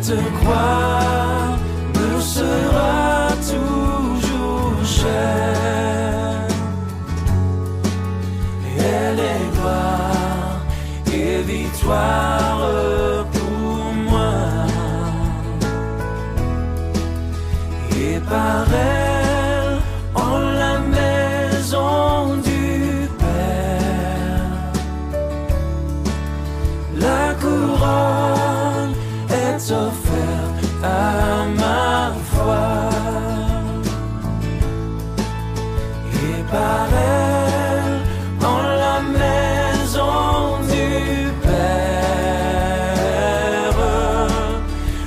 Cette croix me sera toujours chère. Elle est gloire et victoire pour moi. Et par elle, en la maison du Père, la couronne est offerte à ma foi. Et par elle, en la maison du Père,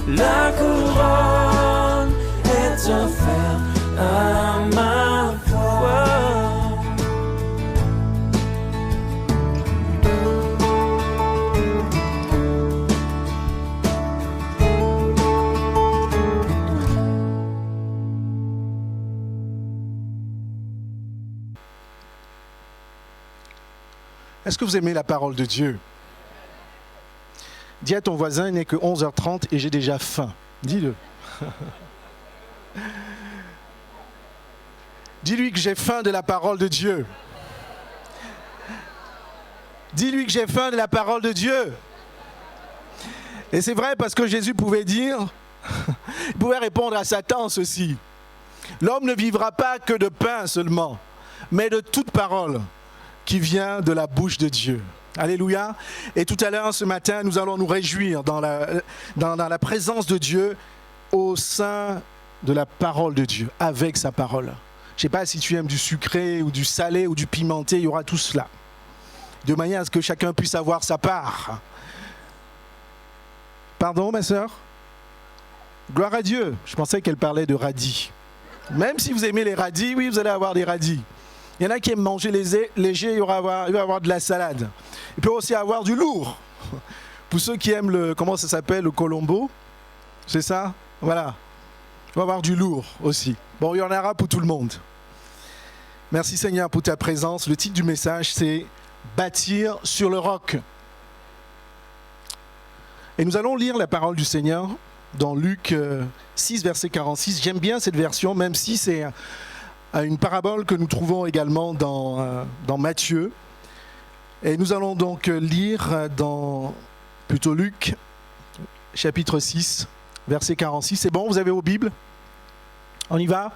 la couronne est offerte à ma foi. Est-ce que vous aimez la parole de Dieu? Dis à ton voisin, il n'est que 11h30 et j'ai déjà faim. Dis-le. Dis-lui que j'ai faim de la parole de Dieu. Dis-lui que j'ai faim de la parole de Dieu. Et c'est vrai parce que Jésus pouvait dire, il pouvait répondre à Satan ceci. L'homme ne vivra pas que de pain seulement, mais de toute parole qui vient de la bouche de Dieu. Alléluia. Et tout à l'heure, ce matin, nous allons nous réjouir dans la présence de Dieu au sein de la parole de Dieu, avec sa parole. Je ne sais pas si tu aimes du sucré ou du salé ou du pimenté, il y aura tout cela. De manière à ce que chacun puisse avoir sa part. Pardon, ma sœur? Gloire à Dieu. Je pensais qu'elle parlait de radis. Même si vous aimez les radis, oui, vous allez avoir des radis. Il y en a qui aiment manger léger, il va y avoir de la salade. Il peut aussi avoir du lourd. Pour ceux qui aiment comment ça s'appelle, le colombo, c'est ça? Voilà. Il va y avoir du lourd aussi. Bon, il y en aura pour tout le monde. Merci Seigneur pour ta présence. Le titre du message, c'est « Bâtir sur le roc ». Et nous allons lire la parole du Seigneur dans Luc 6, verset 46. J'aime bien cette version, même si c'est une parabole que nous trouvons également dans Matthieu. Et nous allons donc lire dans plutôt Luc, chapitre 6, verset 46. C'est bon, vous avez vos Bibles? On y va?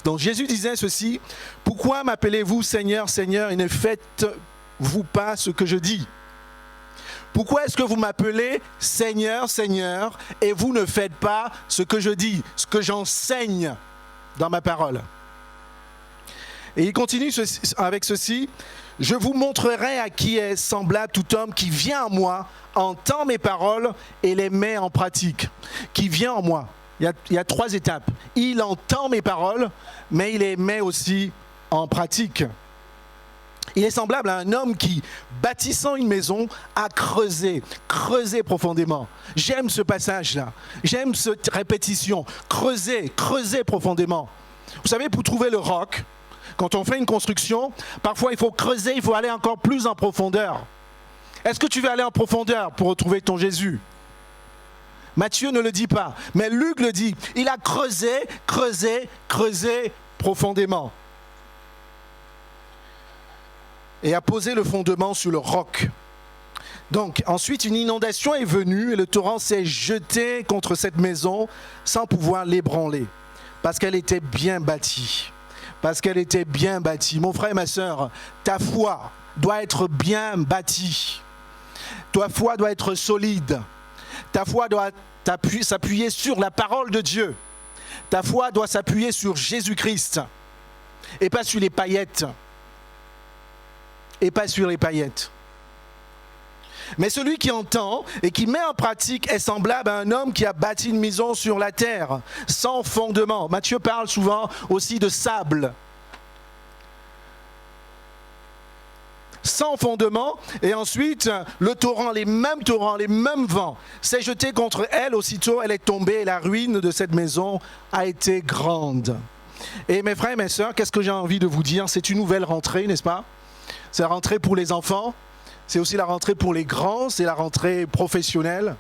Donc Jésus disait ceci: « Pourquoi m'appelez-vous Seigneur, Seigneur, et ne faites-vous pas ce que je dis? Pourquoi est-ce que vous m'appelez Seigneur, Seigneur, et vous ne faites pas ce que je dis, ce que j'enseigne dans ma parole ?» Et il continue avec ceci: « Je vous montrerai à qui est semblable tout homme qui vient à moi, entend mes paroles et les met en pratique. » Qui vient en moi. Il y a 3 étapes. Il entend mes paroles, mais il les met aussi en pratique. Il est semblable à un homme qui, bâtissant une maison, a creusé profondément. J'aime ce passage-là. J'aime cette répétition. Creuser profondément. Vous savez, pour trouver le roc, quand on fait une construction, parfois il faut creuser, il faut aller encore plus en profondeur. Est-ce que tu veux aller en profondeur pour retrouver ton Jésus? Matthieu ne le dit pas, mais Luc le dit. Il a creusé profondément. Et a posé le fondement sur le roc. Donc, ensuite, une inondation est venue et le torrent s'est jeté contre cette maison sans pouvoir l'ébranler, parce qu'elle était bien bâtie. Mon frère et ma sœur, ta foi doit être bien bâtie. Ta foi doit être solide. Ta foi doit s'appuyer sur la parole de Dieu. Ta foi doit s'appuyer sur Jésus-Christ et pas sur les paillettes. Mais celui qui entend et qui met en pratique est semblable à un homme qui a bâti une maison sur la terre, sans fondement. Matthieu parle souvent aussi de sable. Sans fondement, et ensuite le torrent, les mêmes vents s'est jeté contre elle. Aussitôt elle est tombée et la ruine de cette maison a été grande. Et mes frères et mes sœurs, qu'est-ce que j'ai envie de vous dire? C'est une nouvelle rentrée, n'est-ce pas? C'est la rentrée pour les enfants, c'est aussi la rentrée pour les grands, c'est la rentrée professionnelle.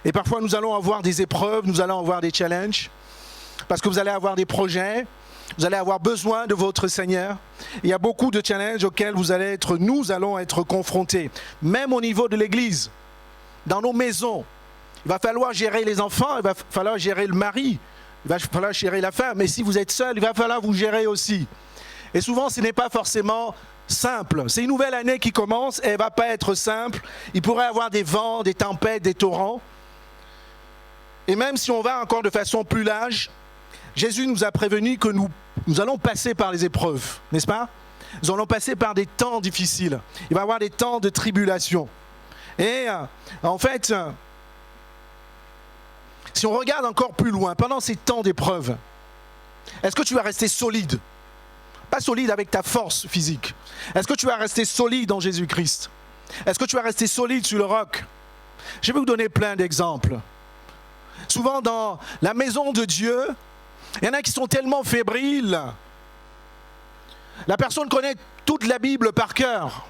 Et parfois, nous allons avoir des épreuves, nous allons avoir des challenges, parce que vous allez avoir des projets, vous allez avoir besoin de votre Seigneur. Il y a beaucoup de challenges auxquels nous allons être confrontés, même au niveau de l'Église, dans nos maisons. Il va falloir gérer les enfants, il va falloir gérer le mari, il va falloir gérer la femme. Et si vous êtes seul, il va falloir vous gérer aussi. Et souvent, ce n'est pas forcément simple. C'est une nouvelle année qui commence et elle ne va pas être simple. Il pourrait y avoir des vents, des tempêtes, des torrents. Et même si on va encore de façon plus large, Jésus nous a prévenu que nous allons passer par les épreuves, n'est-ce pas? Nous allons passer par des temps difficiles. Il va y avoir des temps de tribulation. Et en fait, si on regarde encore plus loin, pendant ces temps d'épreuve, est-ce que tu vas rester solide? Pas solide avec ta force physique. Est-ce que tu vas rester solide en Jésus-Christ? Est-ce que tu vas rester solide sur le roc? Je vais vous donner plein d'exemples. Souvent dans la maison de Dieu, il y en a qui sont tellement fébriles. La personne connaît toute la Bible par cœur.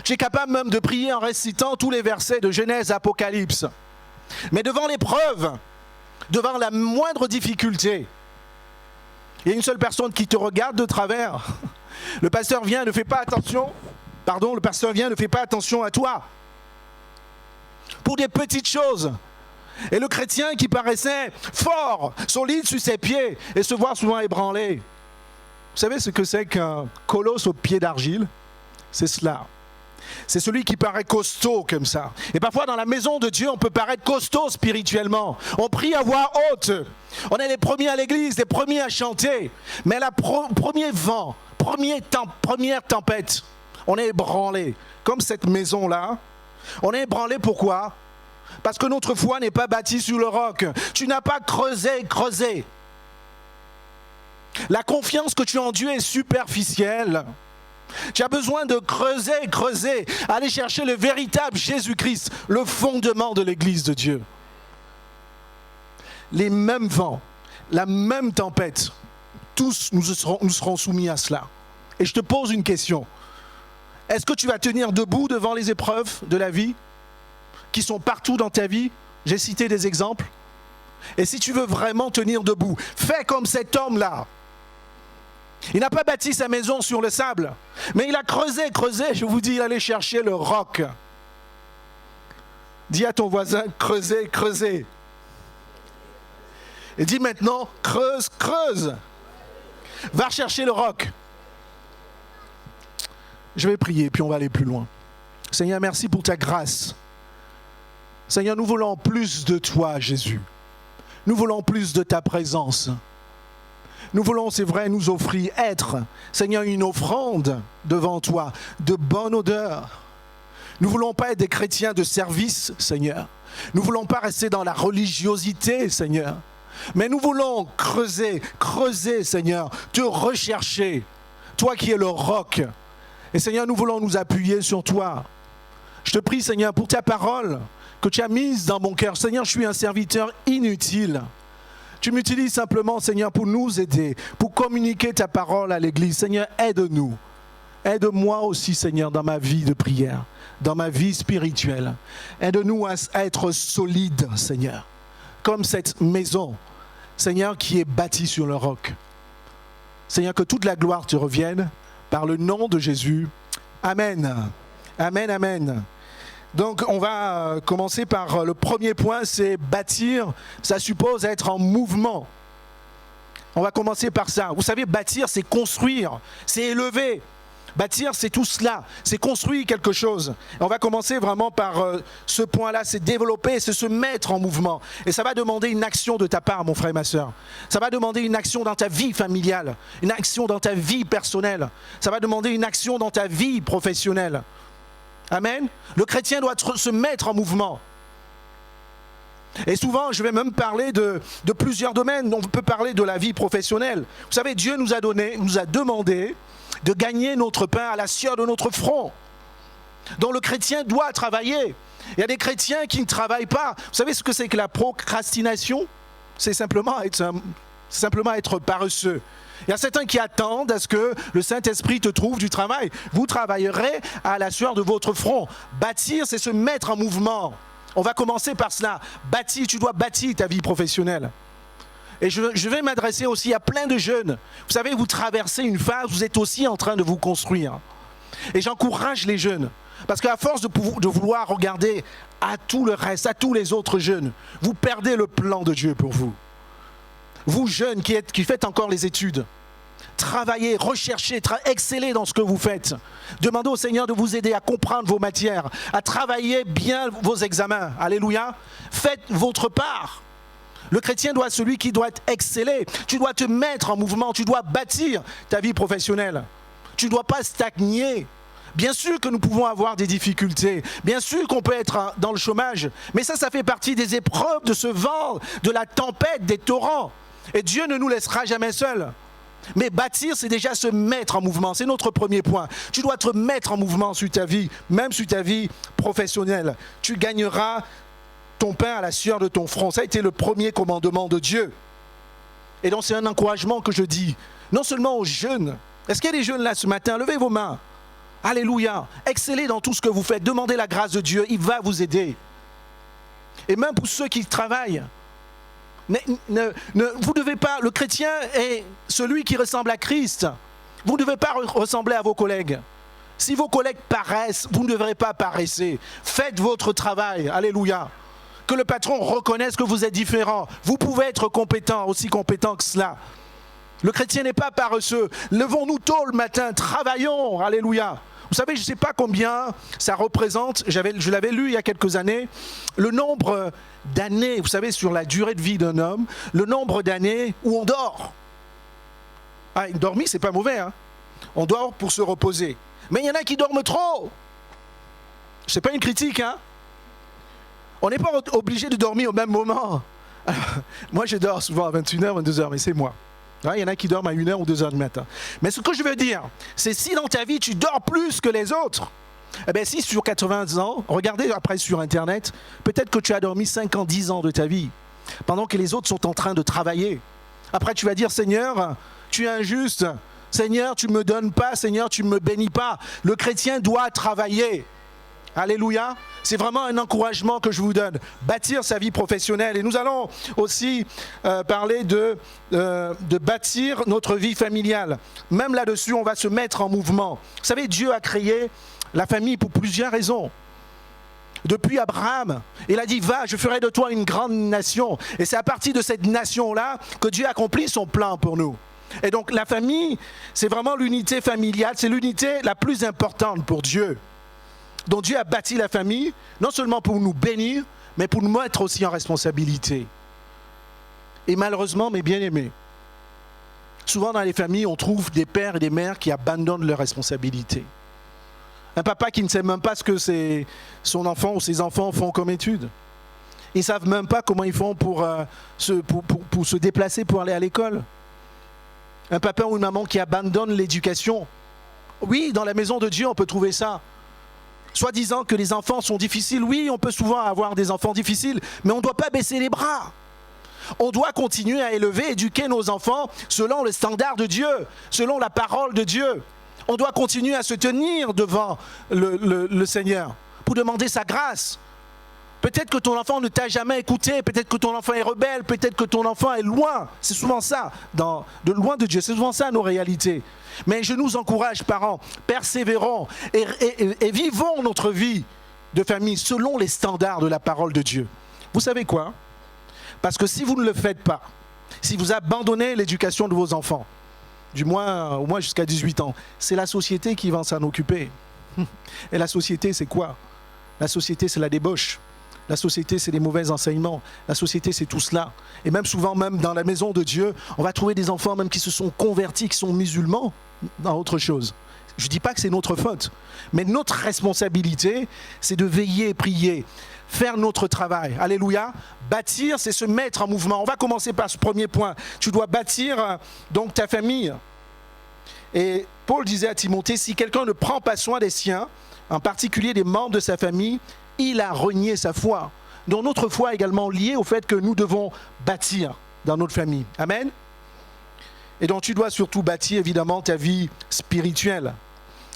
Tu es capable même de prier en récitant tous les versets de Genèse, Apocalypse. Mais devant l'épreuve, devant la moindre difficulté, il y a une seule personne qui te regarde de travers. Le pasteur vient, ne fait pas attention. Le pasteur vient, ne fait pas attention à toi. Pour des petites choses. Et le chrétien qui paraissait fort, solide sur ses pieds, et se voit souvent ébranlé. Vous savez ce que c'est qu'un colosse au pied d'argile? C'est cela. C'est celui qui paraît costaud comme ça. Et parfois dans la maison de Dieu, on peut paraître costaud spirituellement. On prie à voix haute. On est les premiers à l'église, les premiers à chanter. Mais la premier vent, première tempête, on est ébranlé. Comme cette maison-là. On est ébranlé pourquoi? Parce que notre foi n'est pas bâtie sur le roc. Tu n'as pas creusé. La confiance que tu as en Dieu est superficielle. Tu as besoin de creuser, aller chercher le véritable Jésus-Christ, le fondement de l'Église de Dieu. Les mêmes vents, la même tempête, tous nous serons soumis à cela. Et je te pose une question. Est-ce que tu vas tenir debout devant les épreuves de la vie qui sont partout dans ta vie? J'ai cité des exemples. Et si tu veux vraiment tenir debout, fais comme cet homme-là. Il n'a pas bâti sa maison sur le sable, mais il a creusé, je vous dis, il allait chercher le roc. Dis à ton voisin, creusez. Et dis maintenant, creuse. Va chercher le roc. Je vais prier, puis on va aller plus loin. Seigneur, merci pour ta grâce. Seigneur, nous voulons plus de toi, Jésus. Nous voulons plus de ta présence. Nous voulons, c'est vrai, nous offrir, Seigneur, une offrande devant toi, de bonne odeur. Nous ne voulons pas être des chrétiens de service, Seigneur. Nous ne voulons pas rester dans la religiosité, Seigneur. Mais nous voulons creuser, Seigneur, te rechercher, toi qui es le roc. Et Seigneur, nous voulons nous appuyer sur toi. Je te prie, Seigneur, pour ta parole que tu as mise dans mon cœur. Seigneur, je suis un serviteur inutile. Tu m'utilises simplement, Seigneur, pour nous aider, pour communiquer ta parole à l'Église. Seigneur, aide-nous. Aide-moi aussi, Seigneur, dans ma vie de prière, dans ma vie spirituelle. Aide-nous à être solides, Seigneur, comme cette maison, Seigneur, qui est bâtie sur le roc. Seigneur, que toute la gloire te revienne par le nom de Jésus. Amen. Amen, amen. Donc on va commencer par le premier point, c'est bâtir, ça suppose être en mouvement. On va commencer par ça. Vous savez, bâtir, c'est construire, c'est élever. Bâtir, c'est tout cela, c'est construire quelque chose. Et on va commencer vraiment par ce point-là, c'est développer, c'est se mettre en mouvement. Et ça va demander une action de ta part, mon frère et ma soeur. Ça va demander une action dans ta vie familiale, une action dans ta vie personnelle. Ça va demander une action dans ta vie professionnelle. Amen. Le chrétien doit se mettre en mouvement. Et souvent, je vais même parler de plusieurs domaines. On peut parler de la vie professionnelle. Vous savez, Dieu nous a demandé de gagner notre pain à la sueur de notre front. Donc le chrétien doit travailler. Il y a des chrétiens qui ne travaillent pas. Vous savez ce que c'est que la procrastination? C'est simplement être paresseux. Il y a certains qui attendent à ce que le Saint-Esprit te trouve du travail. Vous travaillerez à la sueur de votre front. Bâtir, c'est se mettre en mouvement. On va commencer par cela. Bâtis, tu dois bâtir ta vie professionnelle. Et je vais m'adresser aussi à plein de jeunes. Vous savez, vous traversez une phase, vous êtes aussi en train de vous construire. Et j'encourage les jeunes. Parce qu'à force de vouloir regarder à tout le reste, à tous les autres jeunes, vous perdez le plan de Dieu pour vous. Vous jeunes qui faites encore les études, travaillez, recherchez, excellez dans ce que vous faites. Demandez au Seigneur de vous aider à comprendre vos matières, à travailler bien vos examens. Alléluia. Faites votre part. Le chrétien doit être celui qui doit exceller. Tu dois te mettre en mouvement, tu dois bâtir ta vie professionnelle. Tu ne dois pas stagner. Bien sûr que nous pouvons avoir des difficultés. Bien sûr qu'on peut être dans le chômage. Mais ça fait partie des épreuves de ce vent, de la tempête, des torrents. Et Dieu ne nous laissera jamais seuls. Mais bâtir, c'est déjà se mettre en mouvement. C'est notre premier point. Tu dois te mettre en mouvement sur ta vie, même sur ta vie professionnelle. Tu gagneras ton pain à la sueur de ton front. Ça a été le premier commandement de Dieu. Et donc c'est un encouragement que je dis, non seulement aux jeunes. Est-ce qu'il y a des jeunes là ce matin? Levez vos mains. Alléluia. Excellez dans tout ce que vous faites. Demandez la grâce de Dieu. Il va vous aider. Et même pour ceux qui travaillent. Vous ne devez pas, le chrétien est celui qui ressemble à Christ. Vous ne devez pas ressembler à vos collègues. Si vos collègues paraissent, vous ne devrez pas paresser. Faites votre travail. Alléluia. Que le patron reconnaisse que vous êtes différent. Vous pouvez être compétent, aussi compétent que cela. Le chrétien n'est pas paresseux. Levons-nous tôt le matin, travaillons. Alléluia. Vous savez, je ne sais pas combien ça représente, je l'avais lu il y a quelques années, le nombre d'années, vous savez, sur la durée de vie d'un homme, le nombre d'années où on dort. Ah, dormir, c'est pas mauvais, hein. On dort pour se reposer. Mais il y en a qui dorment trop. C'est pas une critique, hein. On n'est pas obligé de dormir au même moment. Alors, moi, je dors souvent à 21h, 22h, mais c'est moi. Il y en a qui dorment à 1h ou 2h du matin. Mais ce que je veux dire, c'est si dans ta vie, tu dors plus que les autres, eh bien si sur 80 ans, regardez après sur Internet, peut-être que tu as dormi 5 ans, 10 ans de ta vie, pendant que les autres sont en train de travailler. Après, tu vas dire, Seigneur, tu es injuste. Seigneur, tu ne me donnes pas. Seigneur, tu ne me bénis pas. Le chrétien doit travailler. Alléluia. C'est vraiment un encouragement que je vous donne. Bâtir sa vie professionnelle. Et nous allons aussi parler de bâtir notre vie familiale. Même là-dessus, on va se mettre en mouvement. Vous savez, Dieu a créé la famille pour plusieurs raisons. Depuis Abraham, il a dit, va, je ferai de toi une grande nation. Et c'est à partir de cette nation-là que Dieu accomplit son plan pour nous. Et donc la famille, c'est vraiment l'unité familiale. C'est l'unité la plus importante pour Dieu. Donc Dieu a bâti la famille, non seulement pour nous bénir, mais pour nous mettre aussi en responsabilité. Et malheureusement, mes bien-aimés, souvent dans les familles, on trouve des pères et des mères qui abandonnent leurs responsabilités. Un papa qui ne sait même pas ce que son enfant ou ses enfants font comme études. Ils ne savent même pas comment ils font pour se déplacer pour aller à l'école. Un papa ou une maman qui abandonne l'éducation. Oui, dans la maison de Dieu, on peut trouver ça. Soit disant que les enfants sont difficiles. Oui, on peut souvent avoir des enfants difficiles, mais on ne doit pas baisser les bras. On doit continuer à élever, éduquer nos enfants selon le standard de Dieu, selon la parole de Dieu. On doit continuer à se tenir devant le Seigneur pour demander sa grâce. Peut-être que ton enfant ne t'a jamais écouté, peut-être que ton enfant est rebelle, peut-être que ton enfant est loin. C'est souvent ça, de loin de Dieu, c'est souvent ça nos réalités. Mais je nous encourage, parents, persévérons et vivons notre vie de famille selon les standards de la parole de Dieu. Vous savez quoi? Parce que si vous ne le faites pas, si vous abandonnez l'éducation de vos enfants, au moins jusqu'à 18 ans, c'est la société qui va s'en occuper. Et la société, c'est quoi? La société, c'est la débauche. La société, c'est les mauvais enseignements. La société, c'est tout cela. Et même souvent, même dans la maison de Dieu, on va trouver des enfants même qui se sont convertis, qui sont musulmans, dans autre chose. Je ne dis pas que c'est notre faute. Mais notre responsabilité, c'est de veiller et prier. Faire notre travail. Alléluia. Bâtir, c'est se mettre en mouvement. On va commencer par ce premier point. Tu dois bâtir donc ta famille. Et Paul disait à Timothée, si quelqu'un ne prend pas soin des siens, en particulier des membres de sa famille, il a renié sa foi. Donc notre foi est également liée au fait que nous devons bâtir dans notre famille. Amen. Et donc tu dois surtout bâtir évidemment ta vie spirituelle.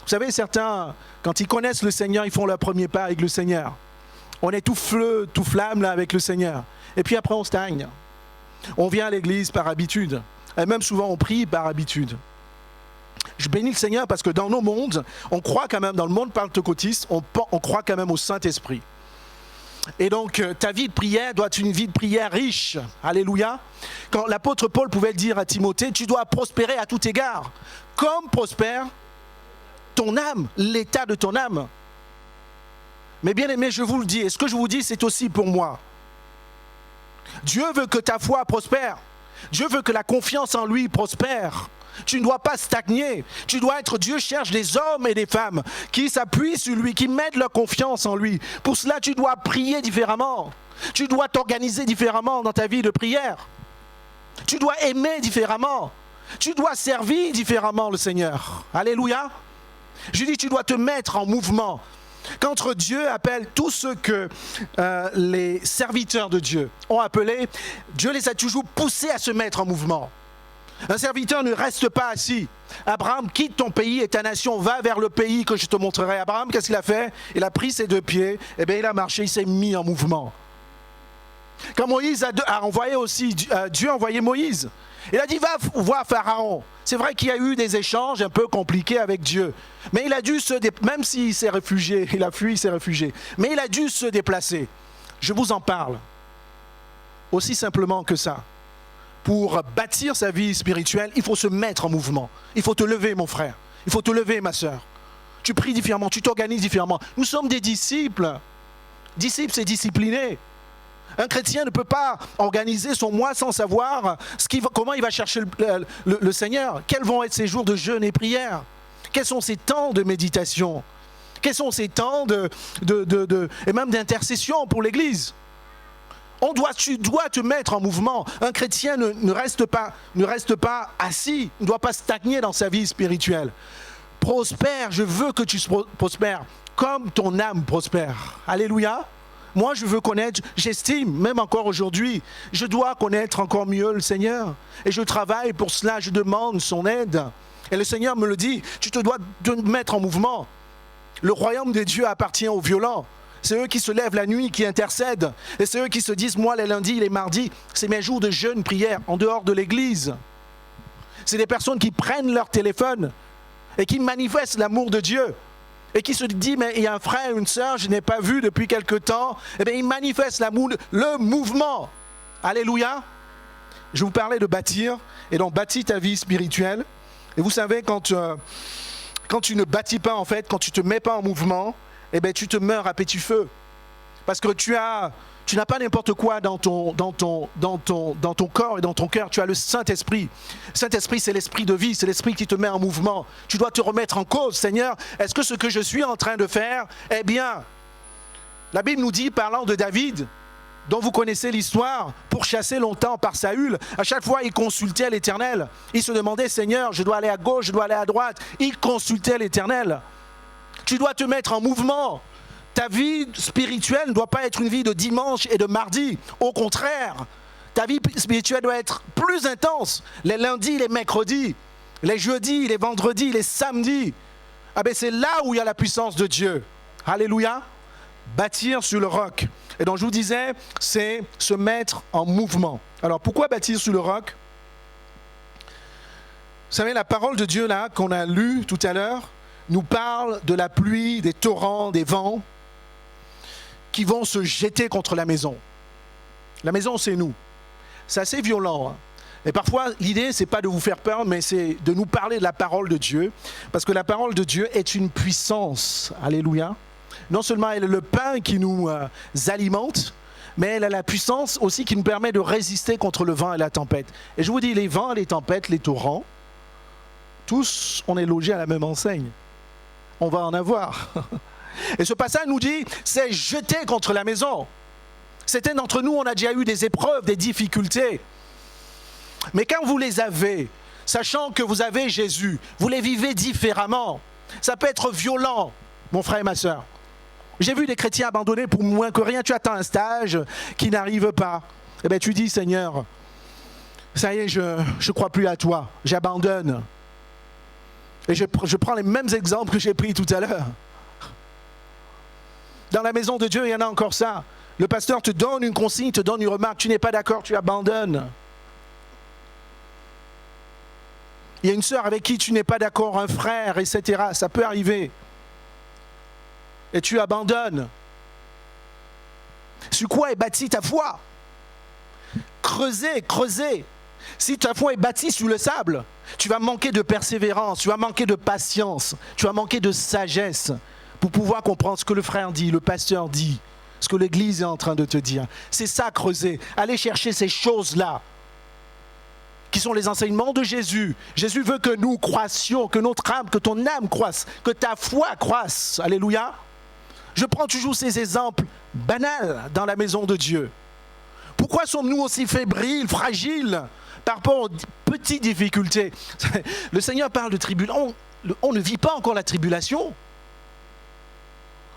Vous savez, certains, quand ils connaissent le Seigneur, ils font leur premier pas avec le Seigneur. On est tout feu, tout flamme là avec le Seigneur. Et puis après on stagne. On vient à l'église par habitude. Et même souvent on prie par habitude. Je bénis le Seigneur parce que dans nos mondes, on croit quand même, dans le monde pentecôtiste, on croit quand même au Saint-Esprit. Et donc ta vie de prière doit être une vie de prière riche. Alléluia. Quand l'apôtre Paul pouvait dire à Timothée, tu dois prospérer à tout égard. Comme prospère ton âme, l'état de ton âme. Mais bien aimé, je vous le dis, et ce que je vous dis, c'est aussi pour moi. Dieu veut que ta foi prospère. Dieu veut que la confiance en lui prospère. Tu ne dois pas stagner. Tu dois être, Dieu cherche des hommes et des femmes qui s'appuient sur lui, qui mettent leur confiance en lui. Pour cela, tu dois prier différemment. Tu dois t'organiser différemment dans ta vie de prière. Tu dois aimer différemment. Tu dois servir différemment le Seigneur. Alléluia. Je dis, tu dois te mettre en mouvement. Quand Dieu appelle tous ceux que les serviteurs de Dieu ont appelés, Dieu les a toujours poussés à se mettre en mouvement. Un serviteur ne reste pas assis. Abraham, quitte ton pays et ta nation, va vers le pays que je te montrerai. Abraham, qu'est-ce qu'il a fait? Il a pris ses 2 pieds, et bien il a marché, il s'est mis en mouvement. Quand Moïse a envoyé aussi, Dieu a envoyé Moïse. Il a dit, va voir Pharaon. C'est vrai qu'il y a eu des échanges un peu compliqués avec Dieu. Mais il a dû même s'il s'est réfugié, il a fui, il s'est réfugié. Mais il a dû se déplacer. Je vous en parle. Aussi simplement que ça. Pour bâtir sa vie spirituelle, il faut se mettre en mouvement. Il faut te lever, mon frère. Il faut te lever, ma sœur. Tu pries différemment, tu t'organises différemment. Nous sommes des disciples. Disciple, c'est discipliné. Un chrétien ne peut pas organiser son mois sans savoir comment il va chercher le Seigneur. Quels vont être ses jours de jeûne et prière? Quels sont ses temps de méditation? Quels sont ses temps et même d'intercession pour l'Église? Tu dois te mettre en mouvement. Un chrétien ne reste pas assis, ne doit pas stagner dans sa vie spirituelle. Prospère, je veux que tu prospères comme ton âme prospère. Alléluia. Moi, je veux connaître, j'estime, même encore aujourd'hui, je dois connaître encore mieux le Seigneur. Et je travaille pour cela, je demande son aide. Et le Seigneur me le dit, tu te dois te mettre en mouvement. Le royaume de Dieu appartient aux violents. C'est eux qui se lèvent la nuit, qui intercèdent. Et c'est eux qui se disent, moi, les lundis, les mardis, c'est mes jours de jeûne, prière, en dehors de l'église. C'est des personnes qui prennent leur téléphone et qui manifestent l'amour de Dieu. Et qui se disent, mais il y a un frère, une sœur, je n'ai pas vu depuis quelque temps. Eh bien, ils manifestent l'amour, le mouvement. Alléluia. Je vous parlais de bâtir. Et donc, bâtis ta vie spirituelle. Et vous savez, quand tu ne bâtis pas, en fait, quand tu ne te mets pas en mouvement, eh bien, tu te meurs à petit feu. Parce que tu n'as pas n'importe quoi dans ton corps et dans ton cœur. Tu as le Saint-Esprit. Le Saint-Esprit, c'est l'esprit de vie, c'est l'esprit qui te met en mouvement. Tu dois te remettre en cause. Seigneur, est-ce que ce que je suis en train de faire, eh bien, la Bible nous dit, parlant de David, dont vous connaissez l'histoire, pour chasser longtemps par Saül, à chaque fois, il consultait l'Éternel. Il se demandait, Seigneur, je dois aller à gauche, je dois aller à droite. Il consultait l'Éternel. Tu dois te mettre en mouvement. Ta vie spirituelle ne doit pas être une vie de dimanche et de mardi. Au contraire, ta vie spirituelle doit être plus intense. Les lundis, les mercredis, les jeudis, les vendredis, les samedis. Ah ben c'est là où il y a la puissance de Dieu. Alléluia. Bâtir sur le roc. Et donc je vous disais, c'est se mettre en mouvement. Alors pourquoi bâtir sur le roc? Vous savez, la parole de Dieu là, qu'on a lue tout à l'heure, nous parle de la pluie, des torrents, des vents qui vont se jeter contre la maison. La maison, c'est nous. C'est assez violent. Hein. Et parfois, l'idée, c'est pas de vous faire peur, mais c'est de nous parler de la parole de Dieu. Parce que la parole de Dieu est une puissance. Alléluia. Non seulement elle est le pain qui nous alimente, mais elle a la puissance aussi qui nous permet de résister contre le vent et la tempête. Et je vous dis, les vents, les tempêtes, les torrents, tous, on est logés à la même enseigne. On va en avoir. Et ce passage nous dit, c'est jeter contre la maison. Certains d'entre nous, on a déjà eu des épreuves, des difficultés. Mais quand vous les avez, sachant que vous avez Jésus, vous les vivez différemment. Ça peut être violent, mon frère et ma sœur. J'ai vu des chrétiens abandonnés pour moins que rien. Tu attends un stage qui n'arrive pas. Eh bien, tu dis, Seigneur, ça y est, je ne crois plus à toi. J'abandonne. Et je prends les mêmes exemples que j'ai pris tout à l'heure. Dans la maison de Dieu, il y en a encore ça. Le pasteur te donne une consigne, te donne une remarque, tu n'es pas d'accord, tu abandonnes. Il y a une sœur avec qui tu n'es pas d'accord, un frère, etc. Ça peut arriver. Et tu abandonnes. Sur quoi est bâtie ta foi? Creusez, creusez. Si ta foi est bâtie sur le sable, tu vas manquer de persévérance, tu vas manquer de patience, tu vas manquer de sagesse pour pouvoir comprendre ce que le frère dit, le pasteur dit, ce que l'Église est en train de te dire. C'est ça, creuser. Allez chercher ces choses-là, qui sont les enseignements de Jésus. Jésus veut que nous croissions, que notre âme, que ton âme croisse, que ta foi croisse. Alléluia. Je prends toujours ces exemples banals dans la maison de Dieu. Pourquoi sommes-nous aussi fébriles, fragiles par rapport aux petites difficultés? Le Seigneur parle de tribulation. On ne vit pas encore la tribulation.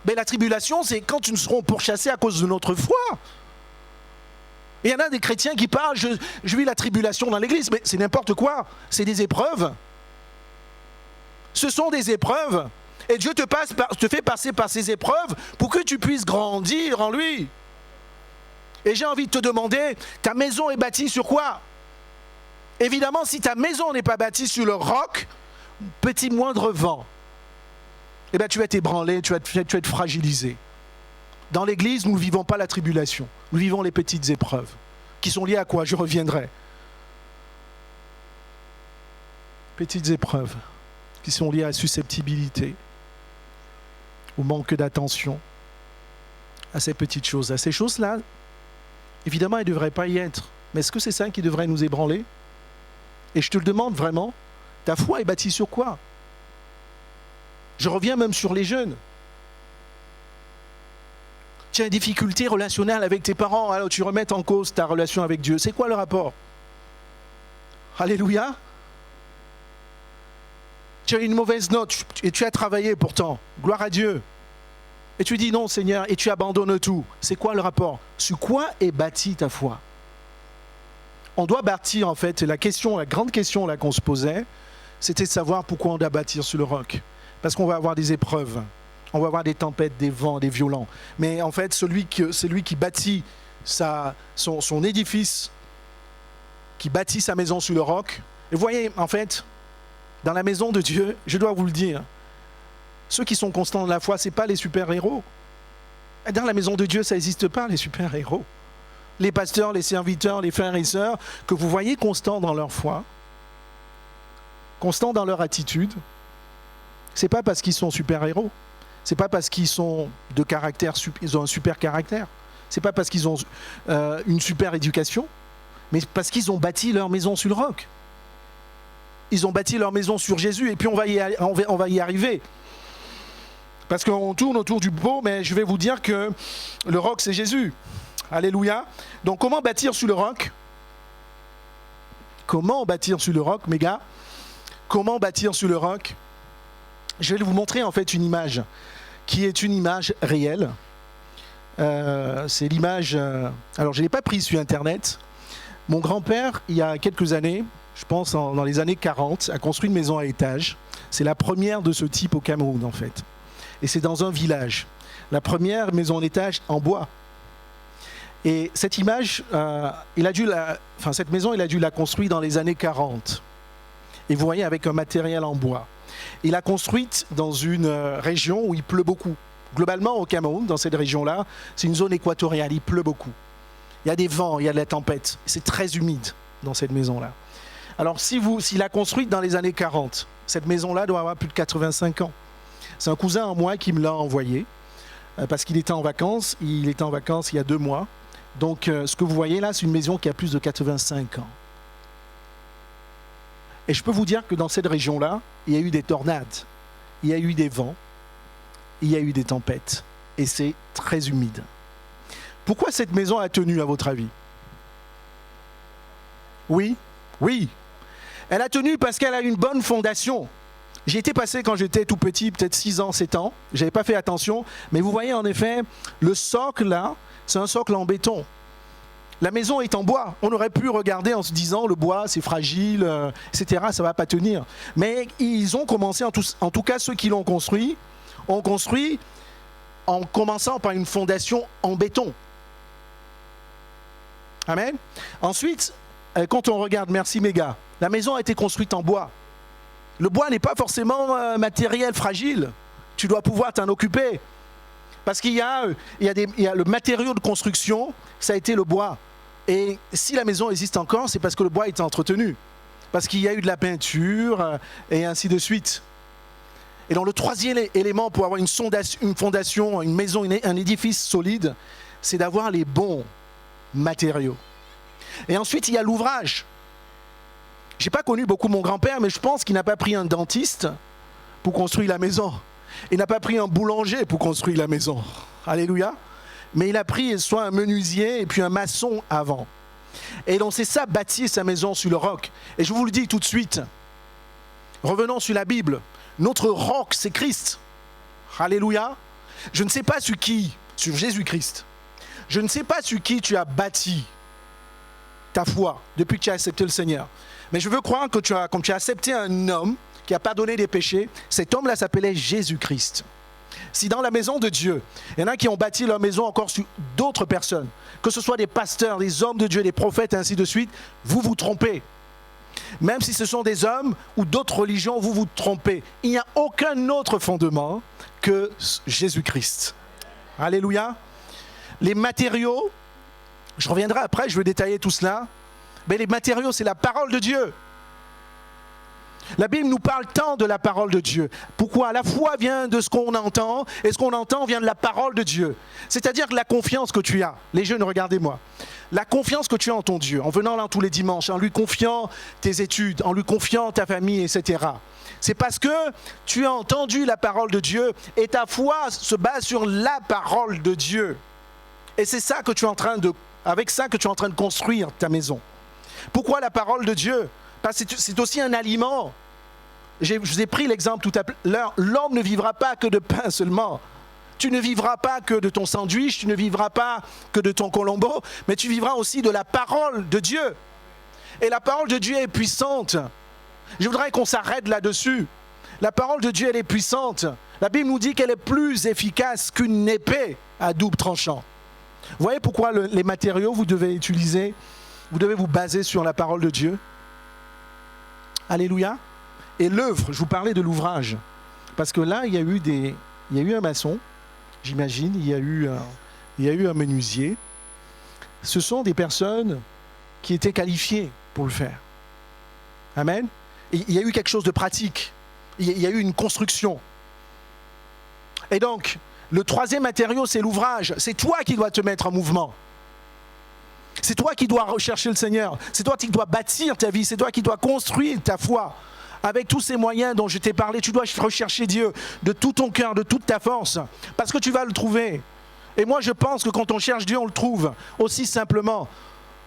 Mais la tribulation, c'est quand nous serons pourchassés à cause de notre foi. Et il y en a des chrétiens qui parlent, je vis la tribulation dans l'église, mais c'est n'importe quoi. C'est des épreuves. Ce sont des épreuves. Et Dieu te fait passer par ces épreuves pour que tu puisses grandir en lui. Et j'ai envie de te demander, ta maison est bâtie sur quoi? Évidemment, si ta maison n'est pas bâtie sur le roc, petit moindre vent, eh bien, tu vas être ébranlé, tu vas être fragilisé. Dans l'église, nous ne vivons pas la tribulation. Nous vivons les petites épreuves. Qui sont liées à quoi? Je reviendrai. Petites épreuves qui sont liées à la susceptibilité, au manque d'attention, à ces petites choses. À ces choses-là, évidemment, elles ne devraient pas y être. Mais est-ce que c'est ça qui devrait nous ébranler? Et je te le demande vraiment, ta foi est bâtie sur quoi? Je reviens même sur les jeunes. Tu as une difficulté relationnelle avec tes parents, alors tu remets en cause ta relation avec Dieu. C'est quoi le rapport? Alléluia. Tu as une mauvaise note et tu as travaillé pourtant. Gloire à Dieu. Et tu dis non Seigneur et tu abandonnes tout. C'est quoi le rapport? Sur quoi est bâtie ta foi? On doit bâtir en fait, la grande question là qu'on se posait, c'était de savoir pourquoi on doit bâtir sur le roc. Parce qu'on va avoir des épreuves. On va avoir des tempêtes, des vents, des violents. Mais en fait, celui qui bâtit son édifice, qui bâtit sa maison sur le roc, et vous voyez, en fait, dans la maison de Dieu, je dois vous le dire, ceux qui sont constants dans la foi, ce n'est pas les super-héros. Dans la maison de Dieu, ça n'existe pas, les super-héros. Les pasteurs, les serviteurs, les frères et sœurs, que vous voyez constants dans leur foi, constants dans leur attitude, ce n'est pas parce qu'ils sont super-héros. C'est pas parce qu'ils sont de caractère, ils ont un super caractère. C'est pas parce qu'ils ont une super éducation, mais parce qu'ils ont bâti leur maison sur le roc. Ils ont bâti leur maison sur Jésus, et puis on va y arriver. Parce qu'on tourne autour du pot, mais je vais vous dire que le roc, c'est Jésus. Alléluia. Donc comment bâtir sur le roc? Comment bâtir sur le roc, mes gars? Comment bâtir sur le roc? Je vais vous montrer en fait une image qui est une image réelle. C'est l'image... alors je ne l'ai pas prise sur Internet. Mon grand-père, il y a quelques années, je pense dans les années 40, a construit une maison à étage. C'est la première de ce type au Cameroun en fait. Et c'est dans un village. La première maison en étage en bois. Et cette image, cette maison, il a dû la construire dans les années 40. Et vous voyez, avec un matériel en bois. Il a construite dans une région où il pleut beaucoup. Globalement, au Cameroun, dans cette région-là, c'est une zone équatoriale, il pleut beaucoup. Il y a des vents, il y a de la tempête. C'est très humide dans cette maison-là. Alors, s'il a construite dans les années 40, cette maison-là doit avoir plus de 85 ans. C'est un cousin en moi qui me l'a envoyé, parce qu'il était en vacances. Il était en vacances il y a 2 mois. Donc, ce que vous voyez là, c'est une maison qui a plus de 85 ans. Et je peux vous dire que dans cette région-là, il y a eu des tornades, il y a eu des vents, il y a eu des tempêtes. Et c'est très humide. Pourquoi cette maison a tenu, à votre avis? Oui. Elle a tenu parce qu'elle a une bonne fondation. J'y étais passé quand j'étais tout petit, peut-être 6 ans, 7 ans. Je n'avais pas fait attention. Mais vous voyez en effet, le socle là, c'est un socle en béton. La maison est en bois. On aurait pu regarder en se disant le bois c'est fragile, etc. Ça ne va pas tenir. Mais ils ont commencé, en tout cas ceux qui l'ont construit, ont construit en commençant par une fondation en béton. Amen. Ensuite, quand on regarde, merci Méga, la maison a été construite en bois. Le bois n'est pas forcément un matériel fragile. Tu dois pouvoir t'en occuper. Parce qu'il y a le matériau de construction, ça a été le bois. Et si la maison existe encore, c'est parce que le bois est entretenu. Parce qu'il y a eu de la peinture et ainsi de suite. Et donc le troisième élément pour avoir une fondation, une maison, un édifice solide, c'est d'avoir les bons matériaux. Et ensuite, il y a l'ouvrage. Je n'ai pas connu beaucoup mon grand-père, mais je pense qu'il n'a pas pris un dentiste pour construire la maison. Il n'a pas pris un boulanger pour construire la maison. Alléluia. Mais il a pris soit un menuisier et puis un maçon avant. Et donc c'est ça, bâtir sa maison sur le roc. Et je vous le dis tout de suite, revenons sur la Bible. Notre roc, c'est Christ. Alléluia. Je ne sais pas sur qui, sur Jésus-Christ. Je ne sais pas sur qui tu as bâti ta foi depuis que tu as accepté le Seigneur. Mais je veux croire que comme tu as accepté un homme qui a pardonné des péchés, cet homme-là s'appelait Jésus-Christ. Si dans la maison de Dieu, il y en a qui ont bâti leur maison encore sur d'autres personnes, que ce soit des pasteurs, des hommes de Dieu, des prophètes, et ainsi de suite, vous vous trompez. Même si ce sont des hommes ou d'autres religions, vous vous trompez. Il n'y a aucun autre fondement que Jésus-Christ. Alléluia. Les matériaux, je reviendrai après, je vais détailler tout cela, mais les matériaux, c'est la parole de Dieu. La Bible nous parle tant de la parole de Dieu. Pourquoi? La foi vient de ce qu'on entend, et ce qu'on entend vient de la parole de Dieu. C'est-à-dire que la confiance que tu as, les jeunes, regardez-moi, la confiance que tu as en ton Dieu, en venant là tous les dimanches, en lui confiant tes études, en lui confiant ta famille, etc. C'est parce que tu as entendu la parole de Dieu, et ta foi se base sur la parole de Dieu. Et c'est ça que tu es en train de, avec ça que tu es en train de construire ta maison. Pourquoi la parole de Dieu? Parce que c'est aussi un aliment. Je vous ai pris l'exemple tout à l'heure. L'homme ne vivra pas que de pain seulement. Tu ne vivras pas que de ton sandwich, tu ne vivras pas que de ton colombo, mais tu vivras aussi de la parole de Dieu. Et la parole de Dieu est puissante. Je voudrais qu'on s'arrête là-dessus. La parole de Dieu, elle est puissante. La Bible nous dit qu'elle est plus efficace qu'une épée à double tranchant. Vous voyez pourquoi les matériaux, vous devez utiliser, vous devez vous baser sur la parole de Dieu. Alléluia. Et l'œuvre, je vous parlais de l'ouvrage. Parce que là, il y a eu un maçon, j'imagine, il y a eu un menuisier. Ce sont des personnes qui étaient qualifiées pour le faire. Amen. Et il y a eu quelque chose de pratique. Il y a eu une construction. Et donc, le troisième matériau, c'est l'ouvrage. C'est toi qui dois te mettre en mouvement. C'est toi qui dois rechercher le Seigneur. C'est toi qui dois bâtir ta vie. C'est toi qui dois construire ta foi. Avec tous ces moyens dont je t'ai parlé, tu dois rechercher Dieu de tout ton cœur, de toute ta force. Parce que tu vas le trouver. Et moi, je pense que quand on cherche Dieu, on le trouve. Aussi simplement.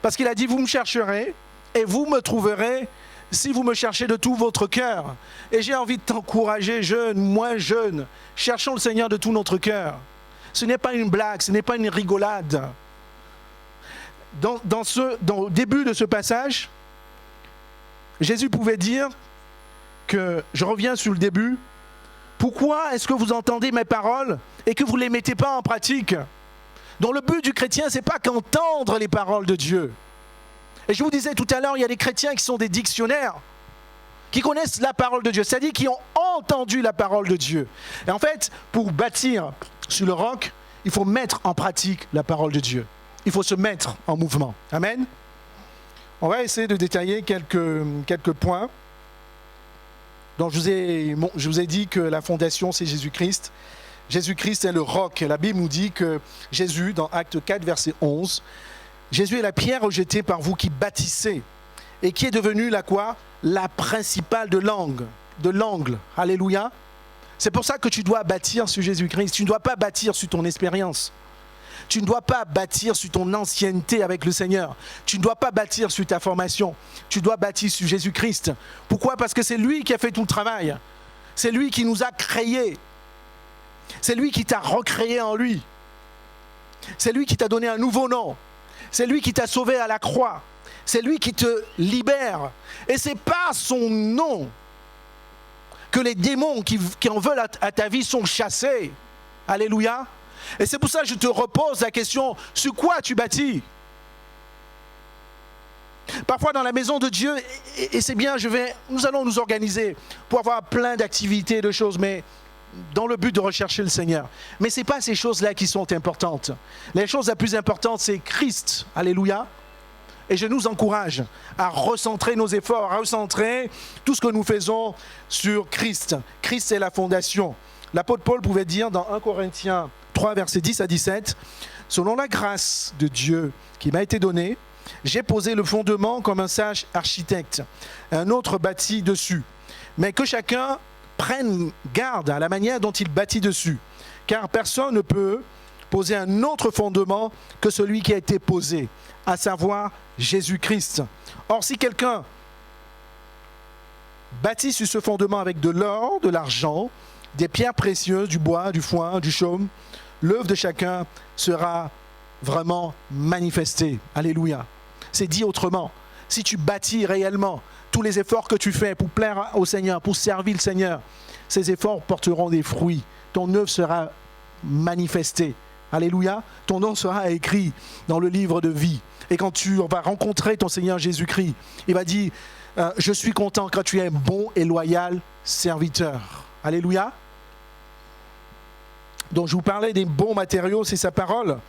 Parce qu'il a dit, vous me chercherez et vous me trouverez si vous me cherchez de tout votre cœur. Et j'ai envie de t'encourager, jeune, moins jeune. Cherchons le Seigneur de tout notre cœur. Ce n'est pas une blague, ce n'est pas une rigolade. Au début de ce passage, Jésus pouvait dire que, je reviens sur le début, pourquoi est-ce que vous entendez mes paroles et que vous ne les mettez pas en pratique? Donc le but du chrétien, ce n'est pas qu'entendre les paroles de Dieu. Et je vous disais tout à l'heure, il y a des chrétiens qui sont des dictionnaires, qui connaissent la parole de Dieu, c'est-à-dire qui ont entendu la parole de Dieu. Et en fait, pour bâtir sur le roc, il faut mettre en pratique la parole de Dieu. Il faut se mettre en mouvement. Amen. On va essayer de détailler quelques points. Donc je vous ai dit que la fondation, c'est Jésus-Christ. Jésus-Christ est le roc. La Bible nous dit que Jésus, dans Acte 4, verset 11, Jésus est la pierre rejetée par vous qui bâtissez et qui est devenue la quoi? La principale de l'angle. Alléluia. C'est pour ça que tu dois bâtir sur Jésus-Christ. Tu ne dois pas bâtir sur ton expérience. Tu ne dois pas bâtir sur ton ancienneté avec le Seigneur. Tu ne dois pas bâtir sur ta formation. Tu dois bâtir sur Jésus-Christ. Pourquoi? Parce que c'est lui qui a fait tout le travail. C'est lui qui nous a créés. C'est lui qui t'a recréé en lui. C'est lui qui t'a donné un nouveau nom. C'est lui qui t'a sauvé à la croix. C'est lui qui te libère. Et c'est par son nom que les démons qui en veulent à ta vie sont chassés. Alléluia. Et c'est pour ça que je te repose la question, sur quoi tu bâtis? Parfois dans la maison de Dieu, et c'est bien, nous allons nous organiser pour avoir plein d'activités, de choses, mais dans le but de rechercher le Seigneur. Mais ce n'est pas ces choses-là qui sont importantes. Les choses les plus importantes, c'est Christ. Alléluia. Et je nous encourage à recentrer nos efforts, à recentrer tout ce que nous faisons sur Christ. Christ, c'est la fondation. L'apôtre Paul pouvait dire dans 1 Corinthiens 3, versets 10 à 17, « Selon la grâce de Dieu qui m'a été donnée, j'ai posé le fondement comme un sage architecte. Un autre bâtit dessus. Mais que chacun prenne garde à la manière dont il bâtit dessus. Car personne ne peut poser un autre fondement que celui qui a été posé, à savoir Jésus-Christ. Or, si quelqu'un bâtit sur ce fondement avec de l'or, de l'argent, des pierres précieuses, du bois, du foin, du chaume, l'œuvre de chacun sera vraiment manifestée. Alléluia. C'est dit autrement. Si tu bâtis réellement tous les efforts que tu fais pour plaire au Seigneur, pour servir le Seigneur, ces efforts porteront des fruits. Ton œuvre sera manifestée. Alléluia. Ton nom sera écrit dans le livre de vie. Et quand tu vas rencontrer ton Seigneur Jésus-Christ, il va dire, je suis content quand tu es un bon et loyal serviteur. Alléluia. Donc je vous parlais des bons matériaux, c'est sa parole.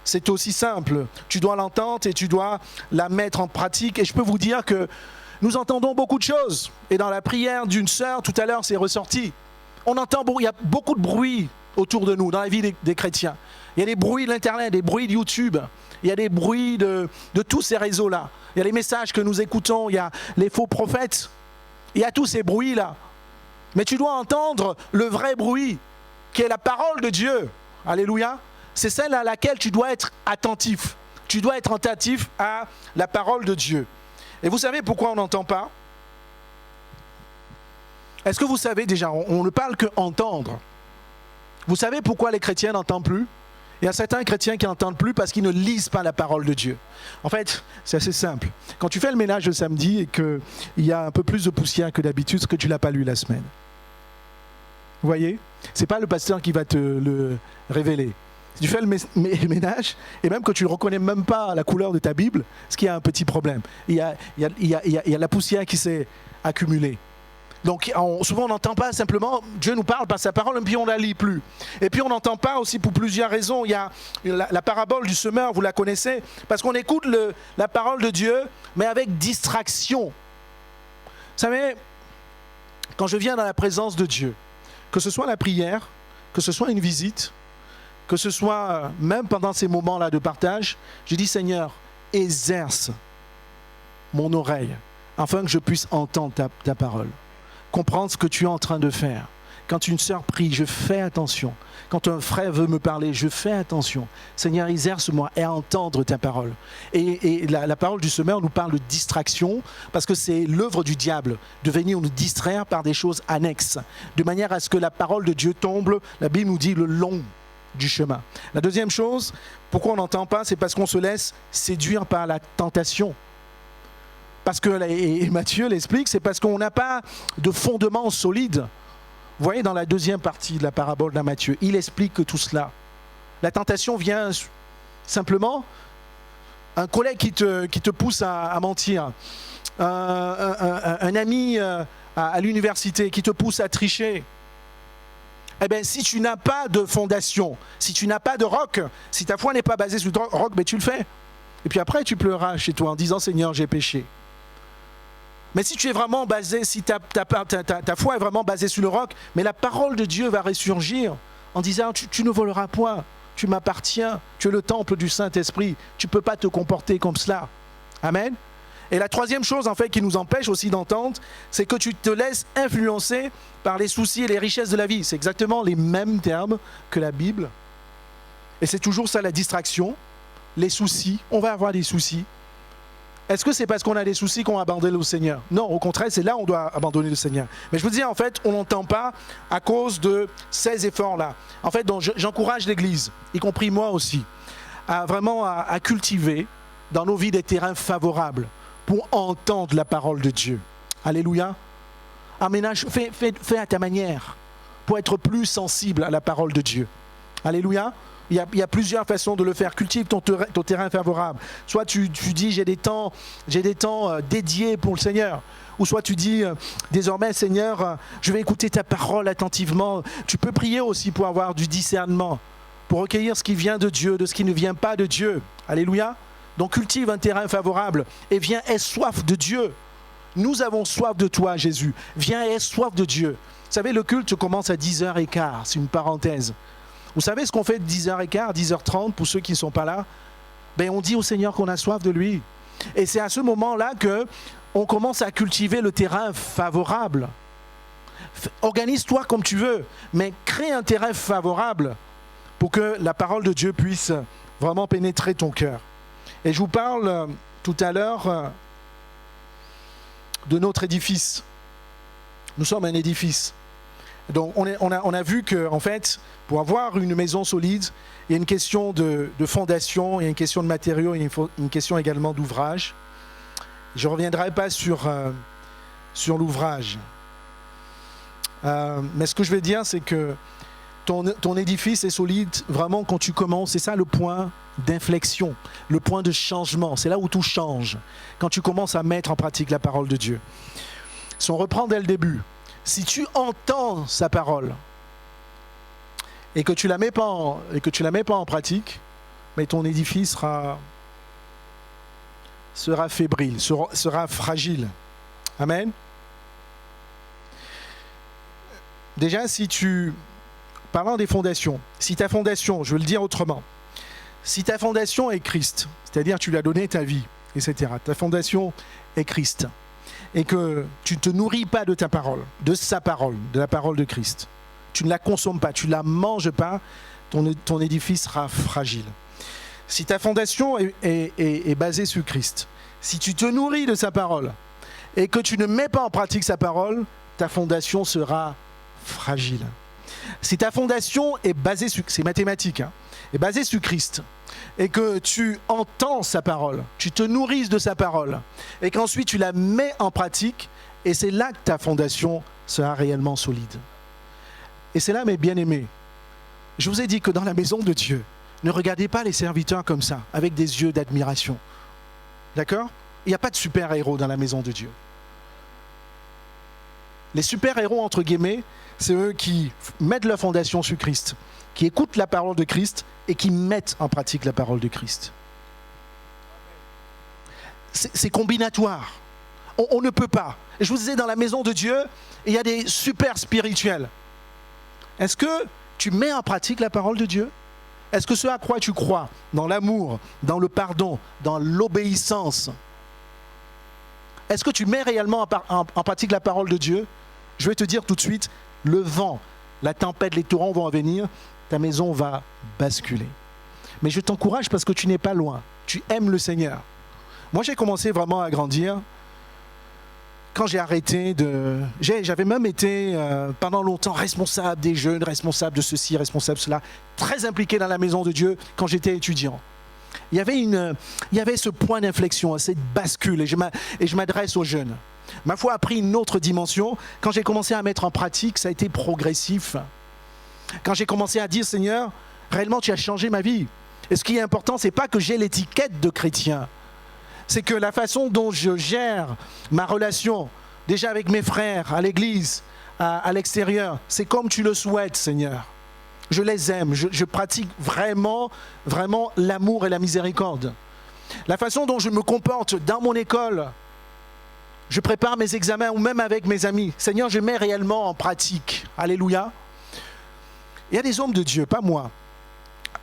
C'est aussi simple. Tu dois l'entendre et tu dois la mettre en pratique. Et je peux vous dire que nous entendons beaucoup de choses. Et dans la prière d'une sœur, tout à l'heure, c'est ressorti. On entend, il y a beaucoup de bruit autour de nous, dans la vie des chrétiens. Il y a des bruits de l'Internet, des bruits de YouTube. Il y a des bruits de tous ces réseaux-là. Il y a les messages que nous écoutons. Il y a les faux prophètes. Il y a tous ces bruits-là. Mais tu dois entendre le vrai bruit, qui est la parole de Dieu. Alléluia. C'est celle à laquelle tu dois être attentif. Tu dois être attentif à la parole de Dieu. Et vous savez pourquoi on n'entend pas? Est-ce que vous savez déjà, on ne parle que entendre. Vous savez pourquoi les chrétiens n'entendent plus? Il y a certains chrétiens qui n'entendent plus parce qu'ils ne lisent pas la parole de Dieu. En fait, c'est assez simple. Quand tu fais le ménage le samedi et qu'il y a un peu plus de poussière que d'habitude, c'est que tu ne l'as pas lu la semaine. Vous voyez? Ce n'est pas le pasteur qui va te le révéler. Si tu fais le ménage, et même que tu ne reconnais même pas la couleur de ta Bible, ce qui a un petit problème. Il y a la poussière qui s'est accumulée. Donc souvent on n'entend pas simplement, Dieu nous parle par sa parole, et puis on ne la lit plus. Et puis on n'entend pas aussi pour plusieurs raisons. Il y a la parabole du semeur, vous la connaissez, parce qu'on écoute la parole de Dieu, mais avec distraction. Vous savez, quand je viens dans la présence de Dieu, que ce soit la prière, que ce soit une visite, que ce soit même pendant ces moments-là de partage, je dis Seigneur, exerce mon oreille afin que je puisse entendre ta parole, comprendre ce que tu es en train de faire. Quand une sœur prie, je fais attention. Quand un frère veut me parler, je fais attention. Seigneur, exerce-moi et entendre ta parole. Et la parole du semeur nous parle de distraction parce que c'est l'œuvre du diable de venir nous distraire par des choses annexes, de manière à ce que la parole de Dieu tombe, la Bible nous dit, le long du chemin. La deuxième chose, pourquoi on n'entend pas, c'est parce qu'on se laisse séduire par la tentation. Parce que, et Matthieu l'explique, c'est parce qu'on n'a pas de fondement solide. Vous voyez dans la deuxième partie de la parabole de Matthieu, il explique que tout cela. La tentation vient simplement, un collègue qui te pousse à mentir, un ami à l'université qui te pousse à tricher. Eh bien, si tu n'as pas de fondation, si tu n'as pas de roc, si ta foi n'est pas basée sur le roc, ben tu le fais. Et puis après, tu pleuras chez toi en disant « Seigneur, j'ai péché ». Mais si tu es vraiment basé, si ta foi est vraiment basée sur le roc, mais la parole de Dieu va ressurgir en disant « Tu ne voleras point, tu m'appartiens, tu es le temple du Saint-Esprit, tu ne peux pas te comporter comme cela. » Amen. Et la troisième chose, en fait, qui nous empêche aussi d'entendre, c'est que tu te laisses influencer par les soucis et les richesses de la vie. C'est exactement les mêmes termes que la Bible. Et c'est toujours ça, la distraction, les soucis. On va avoir des soucis. Est-ce que c'est parce qu'on a des soucis qu'on abandonne le Seigneur? Non, au contraire, c'est là où on doit abandonner le Seigneur. Mais je vous dis, en fait, on n'entend pas à cause de ces efforts-là. En fait, donc, j'encourage l'Église, y compris moi aussi, à cultiver dans nos vies des terrains favorables pour entendre la parole de Dieu. Alléluia. Aménage, fais à ta manière pour être plus sensible à la parole de Dieu. Alléluia. Il y a plusieurs façons de le faire. Cultive ton terrain favorable. Soit tu dis j'ai des temps dédiés pour le Seigneur. Ou soit tu dis désormais Seigneur, je vais écouter ta parole attentivement. Tu peux prier aussi pour avoir du discernement, pour recueillir ce qui vient de Dieu, de ce qui ne vient pas de Dieu. Alléluia. Donc cultive un terrain favorable et viens, aie soif de Dieu. Nous avons soif de toi, Jésus. Viens et aie soif de Dieu. Vous savez, le culte commence à 10h15. C'est une parenthèse. Vous savez ce qu'on fait de 10h15, 10h30 pour ceux qui ne sont pas là? Ben, on dit au Seigneur qu'on a soif de lui. Et c'est à ce moment-là qu'on commence à cultiver le terrain favorable. Organise-toi comme tu veux, mais crée un terrain favorable pour que la parole de Dieu puisse vraiment pénétrer ton cœur. Et je vous parle tout à l'heure de notre édifice. Nous sommes un édifice. Donc on a vu qu'en fait, pour avoir une maison solide, il y a une question de fondation, il y a une question de matériaux, il y a une question également d'ouvrage. Je ne reviendrai pas sur l'ouvrage. Mais ce que je vais dire, c'est que ton édifice est solide vraiment quand tu commences. C'est ça le point d'inflexion, le point de changement. C'est là où tout change, quand tu commences à mettre en pratique la parole de Dieu. Si on reprend dès le début, si tu entends sa parole et que tu la mets pas en pratique, mais ton édifice sera fébrile, sera fragile. Amen. Déjà, parlant des fondations, si ta fondation, je veux le dire autrement, si ta fondation est Christ, c'est-à-dire tu lui as donné ta vie, etc., ta fondation est Christ, et que tu ne te nourris pas de ta parole, de sa parole, de la parole de Christ, tu ne la consommes pas, tu ne la manges pas, ton édifice sera fragile. Si ta fondation est basée sur Christ, si tu te nourris de sa parole et que tu ne mets pas en pratique sa parole, ta fondation sera fragile. Si ta fondation est basée sur, c'est mathématique, est basée sur Christ, et que tu entends sa parole, tu te nourris de sa parole, et qu'ensuite tu la mets en pratique, et c'est là que ta fondation sera réellement solide. Et c'est là, mes bien-aimés, je vous ai dit que dans la maison de Dieu, ne regardez pas les serviteurs comme ça, avec des yeux d'admiration. D'accord? Il n'y a pas de super-héros dans la maison de Dieu. Les super-héros, entre guillemets, c'est eux qui mettent leur fondation sur Christ, qui écoutent la parole de Christ et qui mettent en pratique la parole de Christ. C'est combinatoire. On ne peut pas. Et je vous disais, dans la maison de Dieu, il y a des super spirituels. Est-ce que tu mets en pratique la parole de Dieu? Est-ce que ce à quoi tu crois, dans l'amour, dans le pardon, dans l'obéissance, est-ce que tu mets réellement en pratique la parole de Dieu? Je vais te dire tout de suite, le vent, la tempête, les torrents vont venir, ta maison va basculer. Mais je t'encourage parce que tu n'es pas loin, tu aimes le Seigneur. Moi, j'ai commencé vraiment à grandir quand j'ai arrêté de... J'avais même été pendant longtemps responsable des jeunes, responsable de ceci, responsable de cela, très impliqué dans la maison de Dieu quand j'étais étudiant. Il y avait ce point d'inflexion, cette bascule, et je m'adresse aux jeunes. Ma foi a pris une autre dimension. Quand j'ai commencé à mettre en pratique, ça a été progressif. Quand j'ai commencé à dire, Seigneur, réellement tu as changé ma vie. Et ce qui est important, c'est pas que j'ai l'étiquette de chrétien. C'est que la façon dont je gère ma relation, déjà avec mes frères, à l'église, à l'extérieur, c'est comme tu le souhaites, Seigneur. Je les aime, je pratique vraiment, vraiment l'amour et la miséricorde. La façon dont je me comporte dans mon école, je prépare mes examens ou même avec mes amis. Seigneur, je mets réellement en pratique. Alléluia. Il y a des hommes de Dieu, pas moi.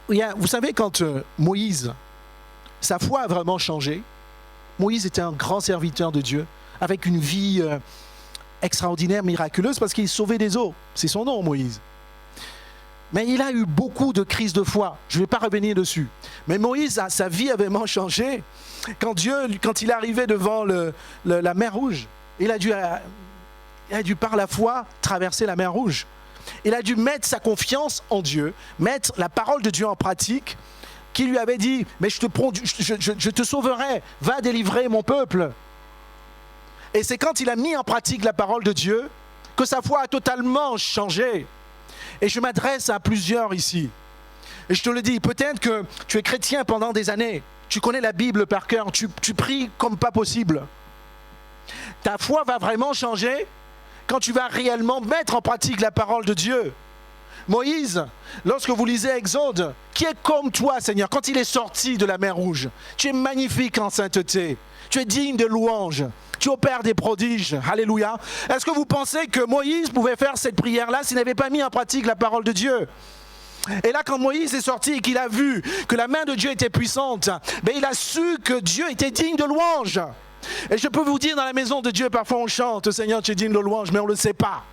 Vous savez, quand Moïse, sa foi a vraiment changé. Moïse était un grand serviteur de Dieu, avec une vie extraordinaire, miraculeuse, parce qu'il sauvait des eaux. C'est son nom, Moïse. Mais il a eu beaucoup de crises de foi. Je ne vais pas revenir dessus. Mais Moïse, sa vie a vraiment changé. Quand il arrivait devant la mer Rouge, il a dû par la foi traverser la mer Rouge. Il a dû mettre sa confiance en Dieu, mettre la parole de Dieu en pratique, qui lui avait dit, mais je te sauverai, va délivrer mon peuple. Et c'est quand il a mis en pratique la parole de Dieu que sa foi a totalement changé. Et je m'adresse à plusieurs ici. Et je te le dis, peut-être que tu es chrétien pendant des années, tu connais la Bible par cœur, tu pries comme pas possible. Ta foi va vraiment changer quand tu vas réellement mettre en pratique la parole de Dieu. Moïse, lorsque vous lisez Exode, qui est comme toi, Seigneur, quand il est sorti de la mer Rouge, tu es magnifique en sainteté, tu es digne de louange, tu opères des prodiges, alléluia. Est-ce que vous pensez que Moïse pouvait faire cette prière-là s'il n'avait pas mis en pratique la parole de Dieu ? Et là, quand Moïse est sorti et qu'il a vu que la main de Dieu était puissante, il a su que Dieu était digne de louange. Et je peux vous dire, dans la maison de Dieu, parfois on chante, Seigneur, tu es digne de louange, mais on ne le sait pas.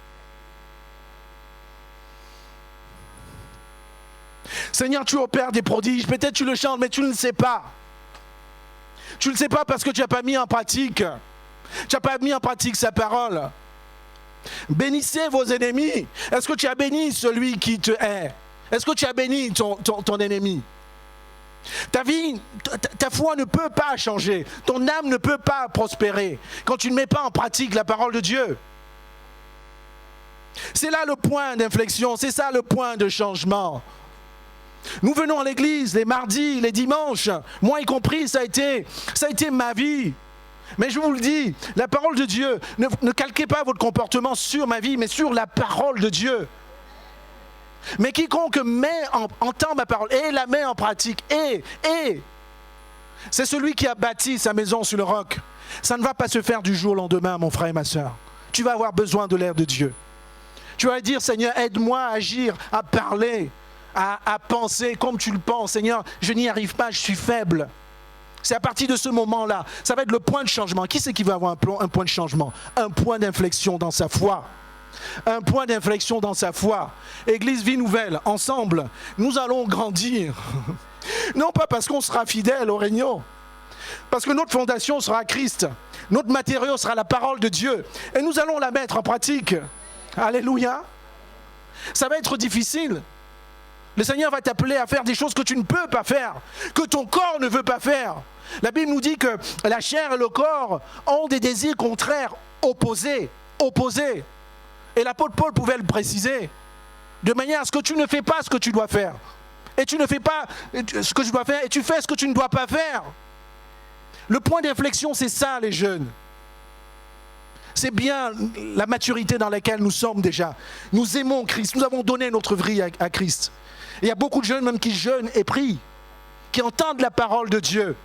Seigneur, tu opères des prodiges, peut-être tu le chantes, mais tu ne le sais pas. Tu ne le sais pas parce que tu n'as pas mis en pratique. Tu n'as pas mis en pratique sa parole. Bénissez vos ennemis. Est-ce que tu as béni celui qui te hait? Est-ce que tu as béni ton ennemi? Ta vie, ta foi ne peut pas changer. Ton âme ne peut pas prospérer quand tu ne mets pas en pratique la parole de Dieu. C'est là le point d'inflexion, c'est ça le point de changement. Nous venons à l'église les mardis, les dimanches, moi y compris, ça a été ma vie. Mais je vous le dis, la parole de Dieu, ne calquez pas votre comportement sur ma vie, mais sur la parole de Dieu. Mais quiconque entend ma parole et la met en pratique, c'est celui qui a bâti sa maison sur le roc. Ça ne va pas se faire du jour au lendemain, mon frère et ma soeur. Tu vas avoir besoin de l'aide de Dieu. Tu vas dire, Seigneur, aide-moi à agir, à parler, à penser comme tu le penses. Seigneur, je n'y arrive pas, je suis faible. C'est à partir de ce moment-là, ça va être le point de changement. Qui c'est qui va avoir un point de changement? Un point d'inflexion dans sa foi. Un point d'inflexion dans sa foi. Église Vie Nouvelle, ensemble, nous allons grandir. Non pas parce qu'on sera fidèle au Réunion, parce que notre fondation sera Christ. Notre matériau sera la parole de Dieu. Et nous allons la mettre en pratique. Alléluia. Ça va être difficile. Le Seigneur va t'appeler à faire des choses que tu ne peux pas faire, que ton corps ne veut pas faire. La Bible nous dit que la chair et le corps ont des désirs contraires, opposés. Et l'apôtre Paul pouvait le préciser, de manière à ce que tu ne fais pas ce que tu dois faire. Et tu ne fais pas ce que tu dois faire, et tu fais ce que tu ne dois pas faire. Le point d'inflexion, c'est ça, les jeunes. C'est bien la maturité dans laquelle nous sommes déjà. Nous aimons Christ, nous avons donné notre vie à Christ. Et il y a beaucoup de jeunes même qui jeûnent et prient, qui entendent la parole de Dieu.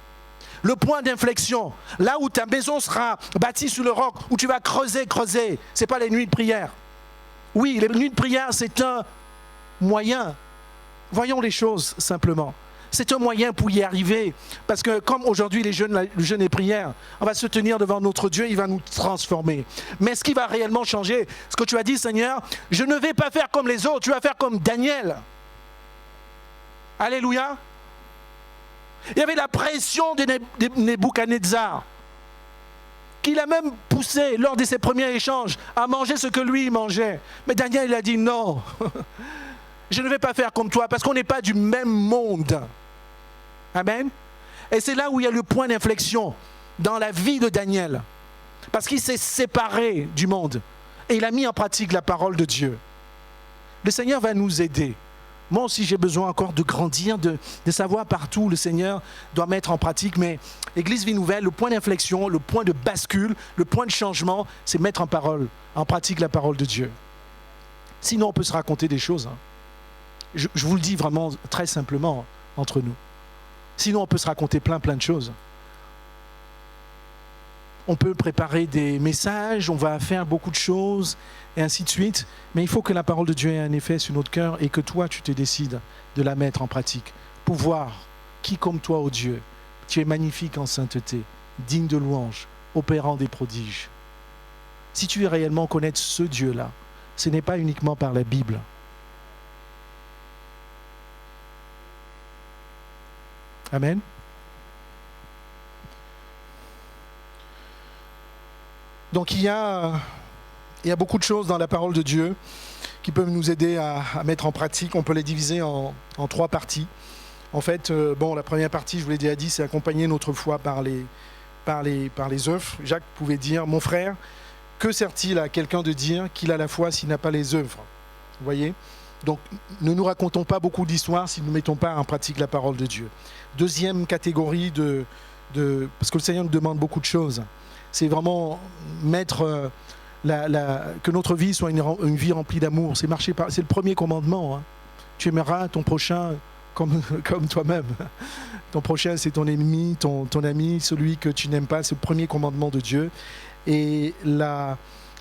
Le point d'inflexion, là où ta maison sera bâtie sur le roc, où tu vas creuser, ce n'est pas les nuits de prière. Oui, les nuits de prière, c'est un moyen. Voyons les choses simplement. C'est un moyen pour y arriver. Parce que comme aujourd'hui, le jeûne et prière, on va se tenir devant notre Dieu, il va nous transformer. Mais ce qui va réellement changer, ce que tu as dit, Seigneur, je ne vais pas faire comme les autres, tu vas faire comme Daniel. Alléluia. Il y avait la pression de Nebuchadnezzar, qui l'a même poussé lors de ses premiers échanges à manger ce que lui mangeait. Mais Daniel, il a dit non, je ne vais pas faire comme toi parce qu'on n'est pas du même monde. Amen. Et c'est là où il y a le point d'inflexion dans la vie de Daniel. Parce qu'il s'est séparé du monde et il a mis en pratique la parole de Dieu. Le Seigneur va nous aider. Moi aussi, j'ai besoin encore de grandir, de savoir partout où le Seigneur doit mettre en pratique. Mais Église Vie Nouvelle, le point d'inflexion, le point de bascule, le point de changement, c'est mettre en pratique la parole de Dieu. Sinon, on peut se raconter des choses. Je vous le dis vraiment très simplement entre nous. Sinon, on peut se raconter plein de choses. On peut préparer des messages, on va faire beaucoup de choses, et ainsi de suite. Mais il faut que la parole de Dieu ait un effet sur notre cœur et que toi, tu te décides de la mettre en pratique. Pour voir qui comme toi, ô Dieu, tu es magnifique en sainteté, digne de louange, opérant des prodiges. Si tu veux réellement connaître ce Dieu-là, ce n'est pas uniquement par la Bible. Amen. Donc il y a beaucoup de choses dans la parole de Dieu qui peuvent nous aider à mettre en pratique. On peut les diviser en 3 parties. En fait, la première partie, je vous l'ai déjà dit, c'est accompagner notre foi par les œuvres. Jacques pouvait dire, mon frère, que sert-il à quelqu'un de dire qu'il a la foi s'il n'a pas les œuvres? Vous voyez? Donc, ne nous racontons pas beaucoup d'histoires si nous ne mettons pas en pratique la parole de Dieu. Deuxième catégorie parce que le Seigneur nous demande beaucoup de choses, c'est vraiment mettre que notre vie soit une vie remplie d'amour. C'est le premier commandement. Hein. Tu aimeras ton prochain comme toi-même. Ton prochain, c'est ton ennemi, ton ami, celui que tu n'aimes pas. C'est le premier commandement de Dieu. Et on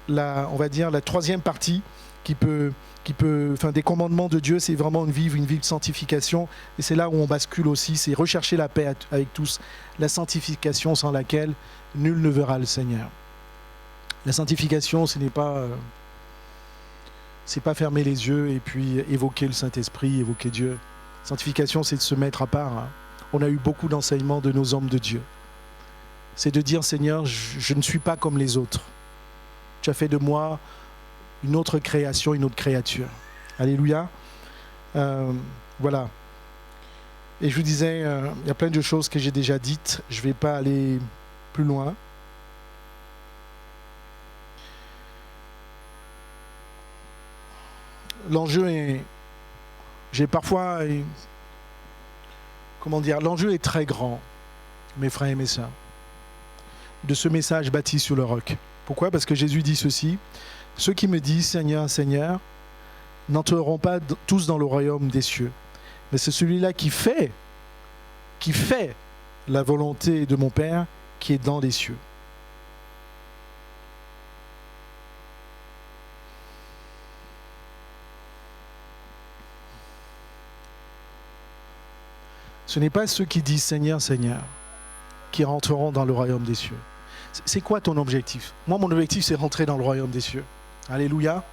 va dire la troisième partie des commandements de Dieu, c'est vraiment vivre une vie de sanctification. Et c'est là où on bascule aussi, c'est rechercher la paix avec tous. La sanctification sans laquelle nul ne verra le Seigneur. La sanctification, ce n'est pas fermer les yeux et puis évoquer le Saint-Esprit, évoquer Dieu. Sanctification, c'est de se mettre à part. Hein. On a eu beaucoup d'enseignements de nos hommes de Dieu. C'est de dire, Seigneur, je ne suis pas comme les autres. Tu as fait de moi une autre création, une autre créature. Alléluia. Voilà. Et je vous disais, il y a plein de choses que j'ai déjà dites. Je ne vais pas aller plus loin. L'enjeu est... l'enjeu est très grand, mes frères et mes sœurs, de ce message bâti sur le roc. Pourquoi ? Parce que Jésus dit ceci, « Ceux qui me disent, Seigneur, Seigneur, n'entreront pas tous dans le royaume des cieux. Mais c'est celui-là qui fait la volonté de mon Père qui est dans les cieux. » Ce n'est pas ceux qui disent Seigneur, Seigneur, qui rentreront dans le royaume des cieux. C'est quoi ton objectif ? Moi, mon objectif, c'est rentrer dans le royaume des cieux. Alléluia.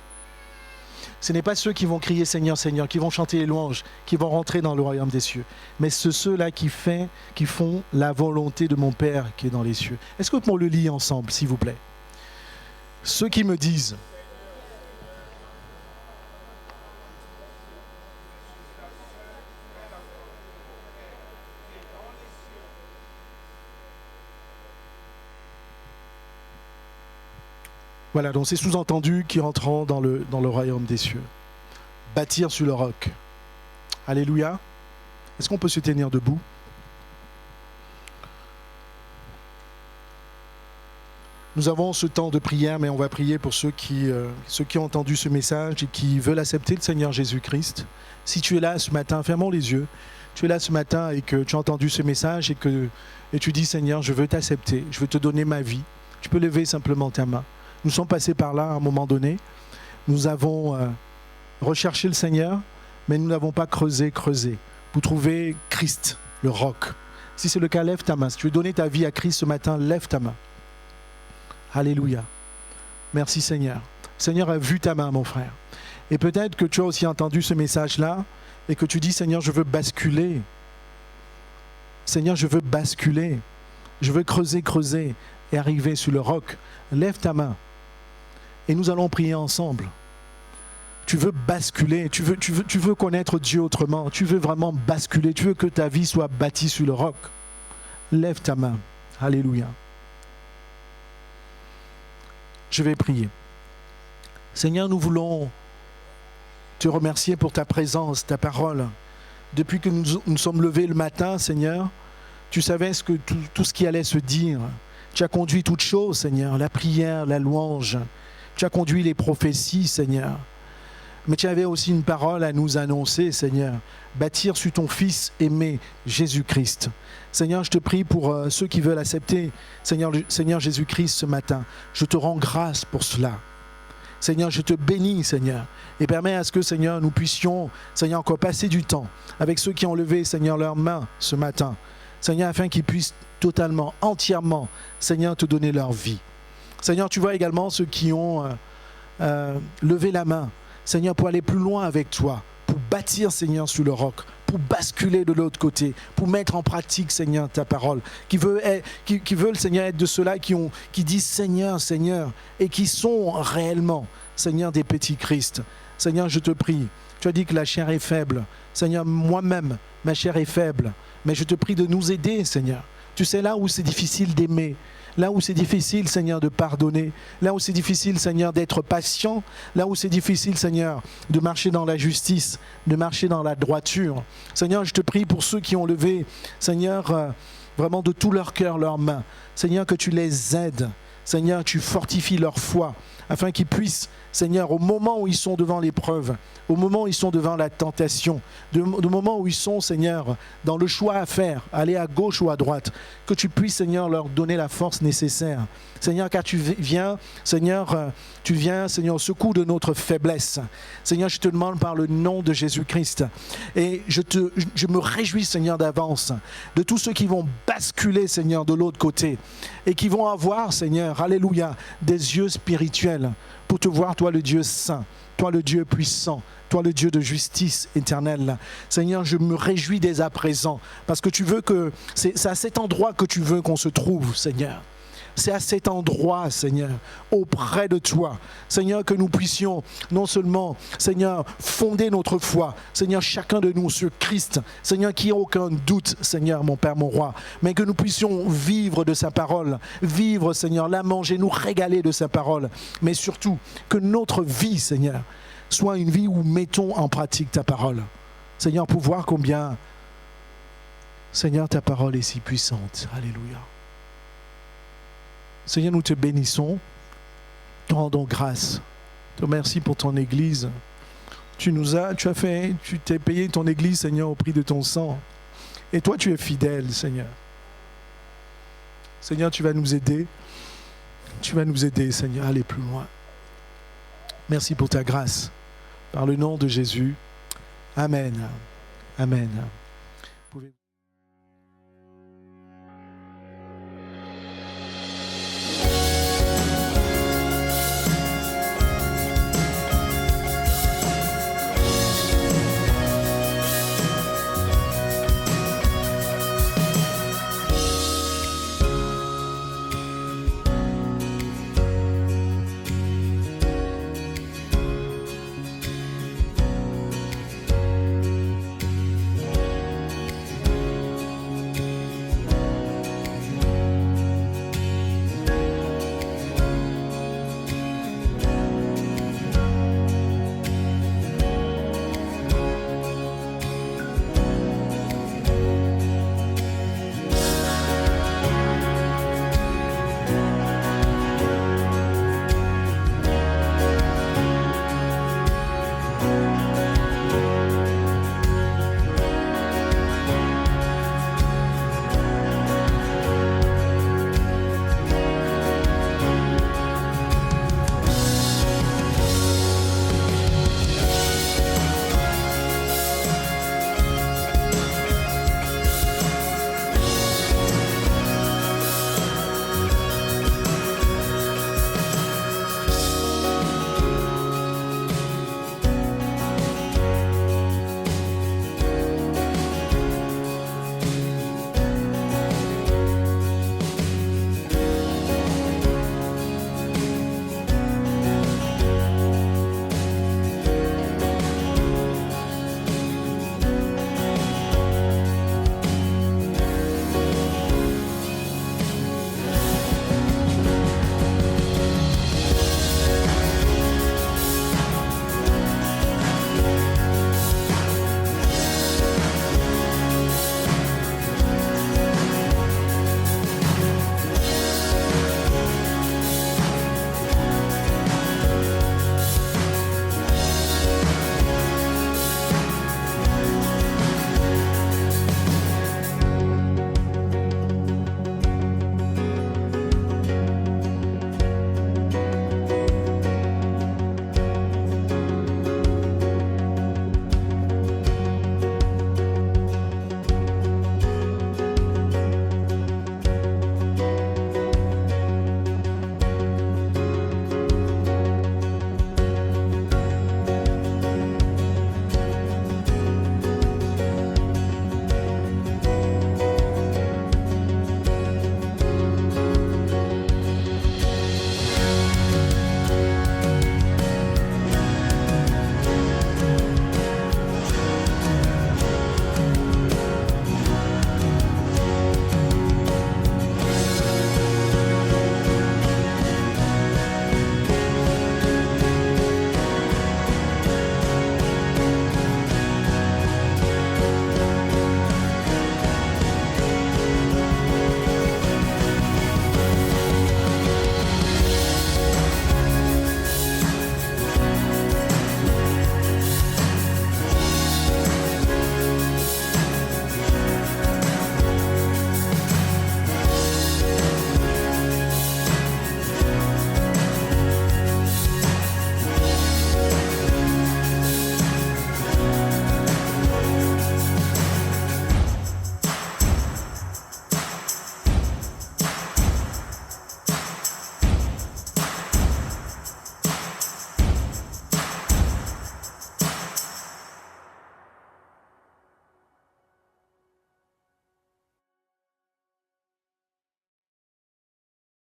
Ce n'est pas ceux qui vont crier Seigneur, Seigneur, qui vont chanter les louanges, qui vont rentrer dans le royaume des cieux. Mais ceux-là qui font la volonté de mon Père qui est dans les cieux. Est-ce que on le lit ensemble, s'il vous plaît ? Ceux qui me disent... Voilà, donc c'est sous-entendu qui rentreront dans le royaume des cieux. Bâtir sur le roc. Alléluia. Est-ce qu'on peut se tenir debout ? Nous avons ce temps de prière, mais on va prier pour ceux qui ont entendu ce message et qui veulent accepter le Seigneur Jésus-Christ. Si tu es là ce matin, fermons les yeux. Tu es là ce matin et que tu as entendu ce message et tu dis Seigneur, je veux t'accepter, je veux te donner ma vie. Tu peux lever simplement ta main. Nous sommes passés par là à un moment donné. Nous avons recherché le Seigneur, mais nous n'avons pas creusé pour trouver Christ, le roc. Si c'est le cas, lève ta main. Si tu veux donner ta vie à Christ ce matin, lève ta main. Alléluia. Merci Seigneur. Le Seigneur a vu ta main, mon frère. Et peut-être que tu as aussi entendu ce message-là et que tu dis, Seigneur, je veux basculer. Seigneur, je veux basculer. Je veux creuser et arriver sur le roc. Lève ta main. Et nous allons prier ensemble. Tu veux basculer, tu veux connaître Dieu autrement, tu veux vraiment basculer, tu veux que ta vie soit bâtie sur le roc. Lève ta main. Alléluia. Je vais prier. Seigneur, nous voulons te remercier pour ta présence, ta parole. Depuis que nous sommes levés le matin, Seigneur, tu savais tout ce qui allait se dire. Tu as conduit toutes choses, Seigneur, la prière, la louange. Tu as conduit les prophéties, Seigneur. Mais tu avais aussi une parole à nous annoncer, Seigneur. Bâtir sur ton Fils aimé, Jésus-Christ. Seigneur, je te prie pour ceux qui veulent accepter, Seigneur Jésus-Christ, ce matin. Je te rends grâce pour cela. Seigneur, je te bénis, Seigneur. Et permets à ce que, Seigneur, nous puissions, Seigneur, encore passer du temps avec ceux qui ont levé, Seigneur, leurs mains ce matin. Seigneur, afin qu'ils puissent totalement, entièrement, Seigneur, te donner leur vie. Seigneur, tu vois également ceux qui ont levé la main, Seigneur, pour aller plus loin avec toi, pour bâtir, Seigneur, sur le roc, pour basculer de l'autre côté, pour mettre en pratique, Seigneur, ta parole, qui veulent, Seigneur, être de ceux-là qui disent Seigneur, Seigneur, et qui sont réellement, Seigneur, des petits Christ. Seigneur, je te prie, tu as dit que la chair est faible. Seigneur, moi-même, ma chair est faible, mais je te prie de nous aider, Seigneur. Tu sais là où c'est difficile d'aimer, Là où c'est difficile, Seigneur, de pardonner. Là où c'est difficile, Seigneur, d'être patient. Là où c'est difficile, Seigneur, de marcher dans la justice, de marcher dans la droiture. Seigneur, je te prie pour ceux qui ont levé, Seigneur, vraiment de tout leur cœur, leurs mains. Seigneur, que tu les aides. Seigneur, tu fortifies leur foi, afin qu'ils puissent, Seigneur, au moment où ils sont devant l'épreuve, au moment où ils sont devant la tentation, au moment où ils sont, Seigneur, dans le choix à faire, aller à gauche ou à droite, que tu puisses, Seigneur, leur donner la force nécessaire. Seigneur, car tu viens, Seigneur, au secours de notre faiblesse. Seigneur, je te demande par le nom de Jésus-Christ. Et je me réjouis, Seigneur, d'avance, de tous ceux qui vont basculer, Seigneur, de l'autre côté, et qui vont avoir, Seigneur, alléluia, des yeux spirituels, pour te voir, toi le Dieu saint, toi le Dieu puissant, toi le Dieu de justice éternelle. Seigneur, je me réjouis dès à présent, parce que tu veux que, c'est à cet endroit que tu veux qu'on se trouve, Seigneur. C'est à cet endroit, Seigneur, auprès de toi, Seigneur, que nous puissions non seulement, Seigneur, fonder notre foi, Seigneur, chacun de nous sur Christ, Seigneur, qui n'a aucun doute, Seigneur, mon Père, mon Roi, mais que nous puissions vivre de sa parole, vivre, Seigneur, la manger, nous régaler de sa parole, mais surtout que notre vie, Seigneur, soit une vie où mettons en pratique ta parole. Seigneur, pour voir combien, Seigneur, ta parole est si puissante. Alléluia. Seigneur, nous te bénissons, te rendons grâce. Te remercie pour ton Église. Tu t'es payé ton Église, Seigneur, au prix de ton sang. Et toi, tu es fidèle, Seigneur. Seigneur, tu vas nous aider. Tu vas nous aider, Seigneur, à aller plus loin. Merci pour ta grâce. Par le nom de Jésus. Amen. Amen.